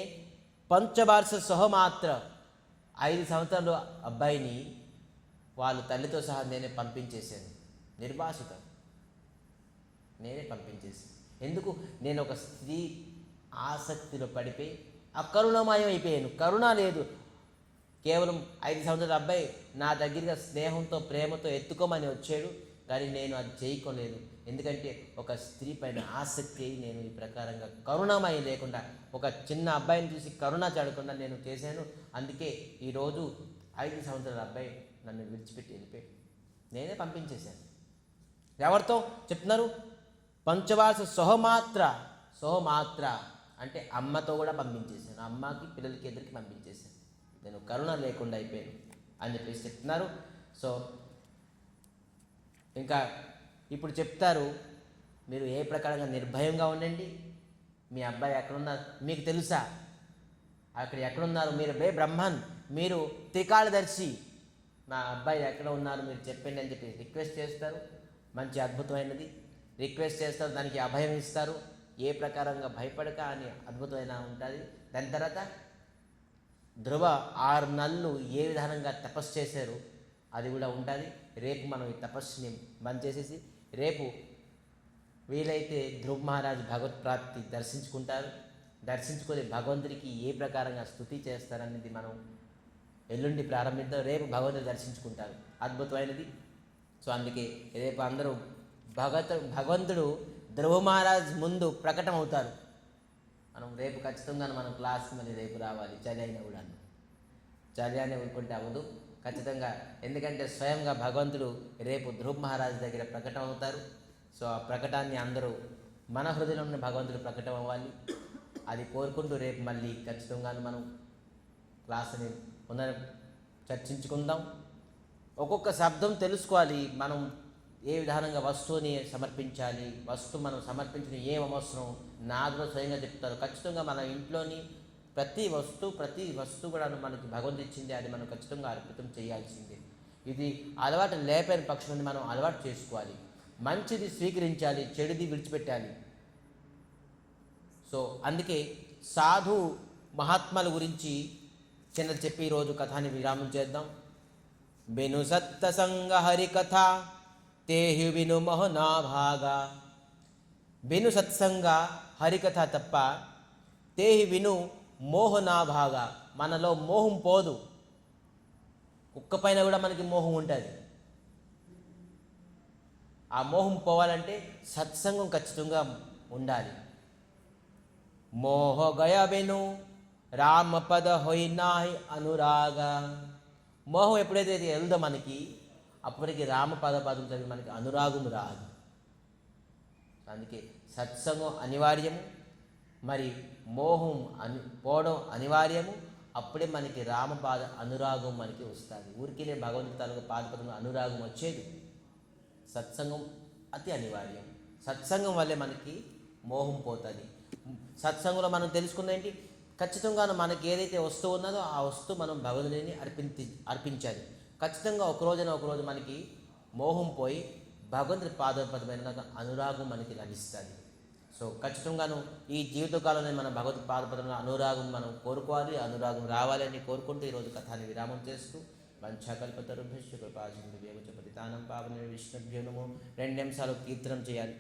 పంచవార్ష సహమాత్ర 5 సంవత్సరాలు అబ్బాయిని వాళ్ళ తల్లితో సహా నేనే పంపించేశాను. నిర్భాసిత, నేనే పంపించేసాను. ఎందుకు? నేను ఒక స్త్రీ ఆసక్తిలో పడిపోయి అకరుణమయం అయిపోయాను. కరుణ లేదు. కేవలం 5 సంవత్సరాల అబ్బాయి నా దగ్గరగా స్నేహంతో, ప్రేమతో ఎత్తుకోమని వచ్చాడు, కానీ నేను అది చేయకోలేదు. ఎందుకంటే ఒక స్త్రీ పైన ఆసక్తి అయి నేను ఈ ప్రకారంగా కరుణమయం లేకుండా, ఒక చిన్న అబ్బాయిని చూసి కరుణ చాడకుండా నేను చేశాను. అందుకే ఈరోజు 5 సంవత్సరాల అబ్బాయి నన్ను విడిచిపెట్టి వెళ్ళిపోయాడు. నేనే పంపించేశాను. ఎవరితో చెప్తున్నారు? పంచవార్ష సహమాత్ర అంటే అమ్మతో కూడా పంపించేశాను. అమ్మకి, పిల్లలకి, ఇద్దరికి పంపించేశాను. నేను కరుణ లేకుండా అయిపోయాను అని చెప్పేసి చెప్తున్నారు. సో ఇంకా ఇప్పుడు చెప్తారు, మీరు ఏ ప్రకారంగా నిర్భయంగా ఉండండి. మీ అబ్బాయి ఎక్కడున్నారు మీకు తెలుసా? అక్కడ ఎక్కడున్నారు? మీరు బ్రహ్మన్, మీరు త్రికాలదర్శి, మా అబ్బాయి ఎక్కడ ఉన్నారు మీరు చెప్పండి అని చెప్పి రిక్వెస్ట్ చేస్తారు. మంచి అద్భుతమైనది రిక్వెస్ట్ చేస్తారు, దానికి అభయం ఇస్తారు. ఏ ప్రకారంగా భయపడక అని అద్భుతమైన ఉంటుంది. దాని తర్వాత ధ్రువ 6 నెలలు ఏ విధానంగా తపస్సు చేశారు అది కూడా ఉంటుంది. రేపు మనం ఈ తపస్సుని బంద్ చేసేసి రేపు వీలైతే ధ్రువ మహారాజు భగవత్ ప్రాప్తి దర్శించుకుంటారు. దర్శించుకొని భగవంతుడికి ఏ ప్రకారంగా స్తుతి చేస్తారనేది మనం ఎల్లుండి ప్రారంభిద్దాం. రేపు భగవంతుడు దర్శించుకుంటారు, అద్భుతమైనది. సో అందుకే రేపు అందరూ భగవంతుడు ధ్రువ మహారాజ్ ముందు ప్రకటమవుతారు. మనం రేపు ఖచ్చితంగా మనం క్లాస్కి మళ్ళీ రేపు రావాలి, చలి అయినా కూడా. చలి అని ఊరుకుంటే అవ్వదు ఖచ్చితంగా, ఎందుకంటే స్వయంగా భగవంతుడు రేపు ధ్రువ మహారాజ్ దగ్గర ప్రకటన అవుతారు. సో ఆ ప్రకటాన్ని అందరూ మన హృదయంలో భగవంతుడు ప్రకటన అవ్వాలి, అది కోరుకుంటూ రేపు మళ్ళీ ఖచ్చితంగా మనం క్లాస్ని చర్చించుకుందాం. ఒక్కొక్క శబ్దం తెలుసుకోవాలి, మనం ఏ విధానంగా వస్తువుని సమర్పించాలి, వస్తువు మనం సమర్పించిన ఏం అవసరం నాదులో స్వయంగా చెప్తారు. ఖచ్చితంగా మన ఇంట్లోని ప్రతి వస్తువు కూడా మనకి భగవంతుడు ఇచ్చింది, అది మనం ఖచ్చితంగా అర్పితం చేయాల్సిందే. ఇది అలవాటు లేపైన పక్షులని మనం అలవాటు చేసుకోవాలి. మంచిది స్వీకరించాలి, చెడుది విడిచిపెట్టాలి. సో అందుకే సాధు మహాత్మల గురించి చిన్నది చెప్పి ఈరోజు కథని విరామం చేద్దాం. విను సత్సంగ హరికథ తేహి విను మోహనా భాగా. విను సత్సంగ హరికథ తప్ప తేహి విను మోహనా భాగా. మనలో మోహం పోదు. కుక్క పైన కూడా మనకి మోహం ఉంటుంది. ఆ మోహం పోవాలంటే సత్సంగం ఖచ్చితంగా ఉండాలి. మోహ గయ విను రామపద హొయినాహి అనురాగ. మోహం ఎప్పుడైతే వెళ్దో మనకి, అప్పటికి రామపద పదం చదివి మనకి అనురాగం రాదు. అందుకే సత్సంగం అనివార్యము, మరి మోహం పోవడం అనివార్యము. అప్పుడే మనకి రామపాద అనురాగం మనకి వస్తుంది. ఊరికే భగవంతుడి తాలూకు పాదపదంలో అనురాగం వచ్చేది. సత్సంగం అతి అనివార్యం. సత్సంగం వల్లే మనకి మోహం పోతుంది. సత్సంగంలో మనం తెలుసుకుంది ఏంటి, ఖచ్చితంగా మనకి ఏదైతే వస్తువు ఉన్నదో ఆ వస్తువు మనం భగవంతుడిని అర్పించాలి. ఖచ్చితంగా ఒకరోజు మనకి మోహం పోయి భగవంతుడి పాదపదమైన అనురాగం మనకి లభిస్తుంది. సో ఖచ్చితంగాను ఈ జీవితకాలంలో మన భగవద్ పాదపదంలో అనురాగం మనం కోరుకోవాలి, అనురాగం రావాలని కోరుకుంటూ ఈరోజు కథాన్ని విరామం చేస్తూ వంచాకల్పతరుభ్యశ్చ కృపాసింధుభ్యో చ పతితానం పావన విష్ణుభ్యో నమో 2 నిమిషాలు కీర్తనం చేయాలి.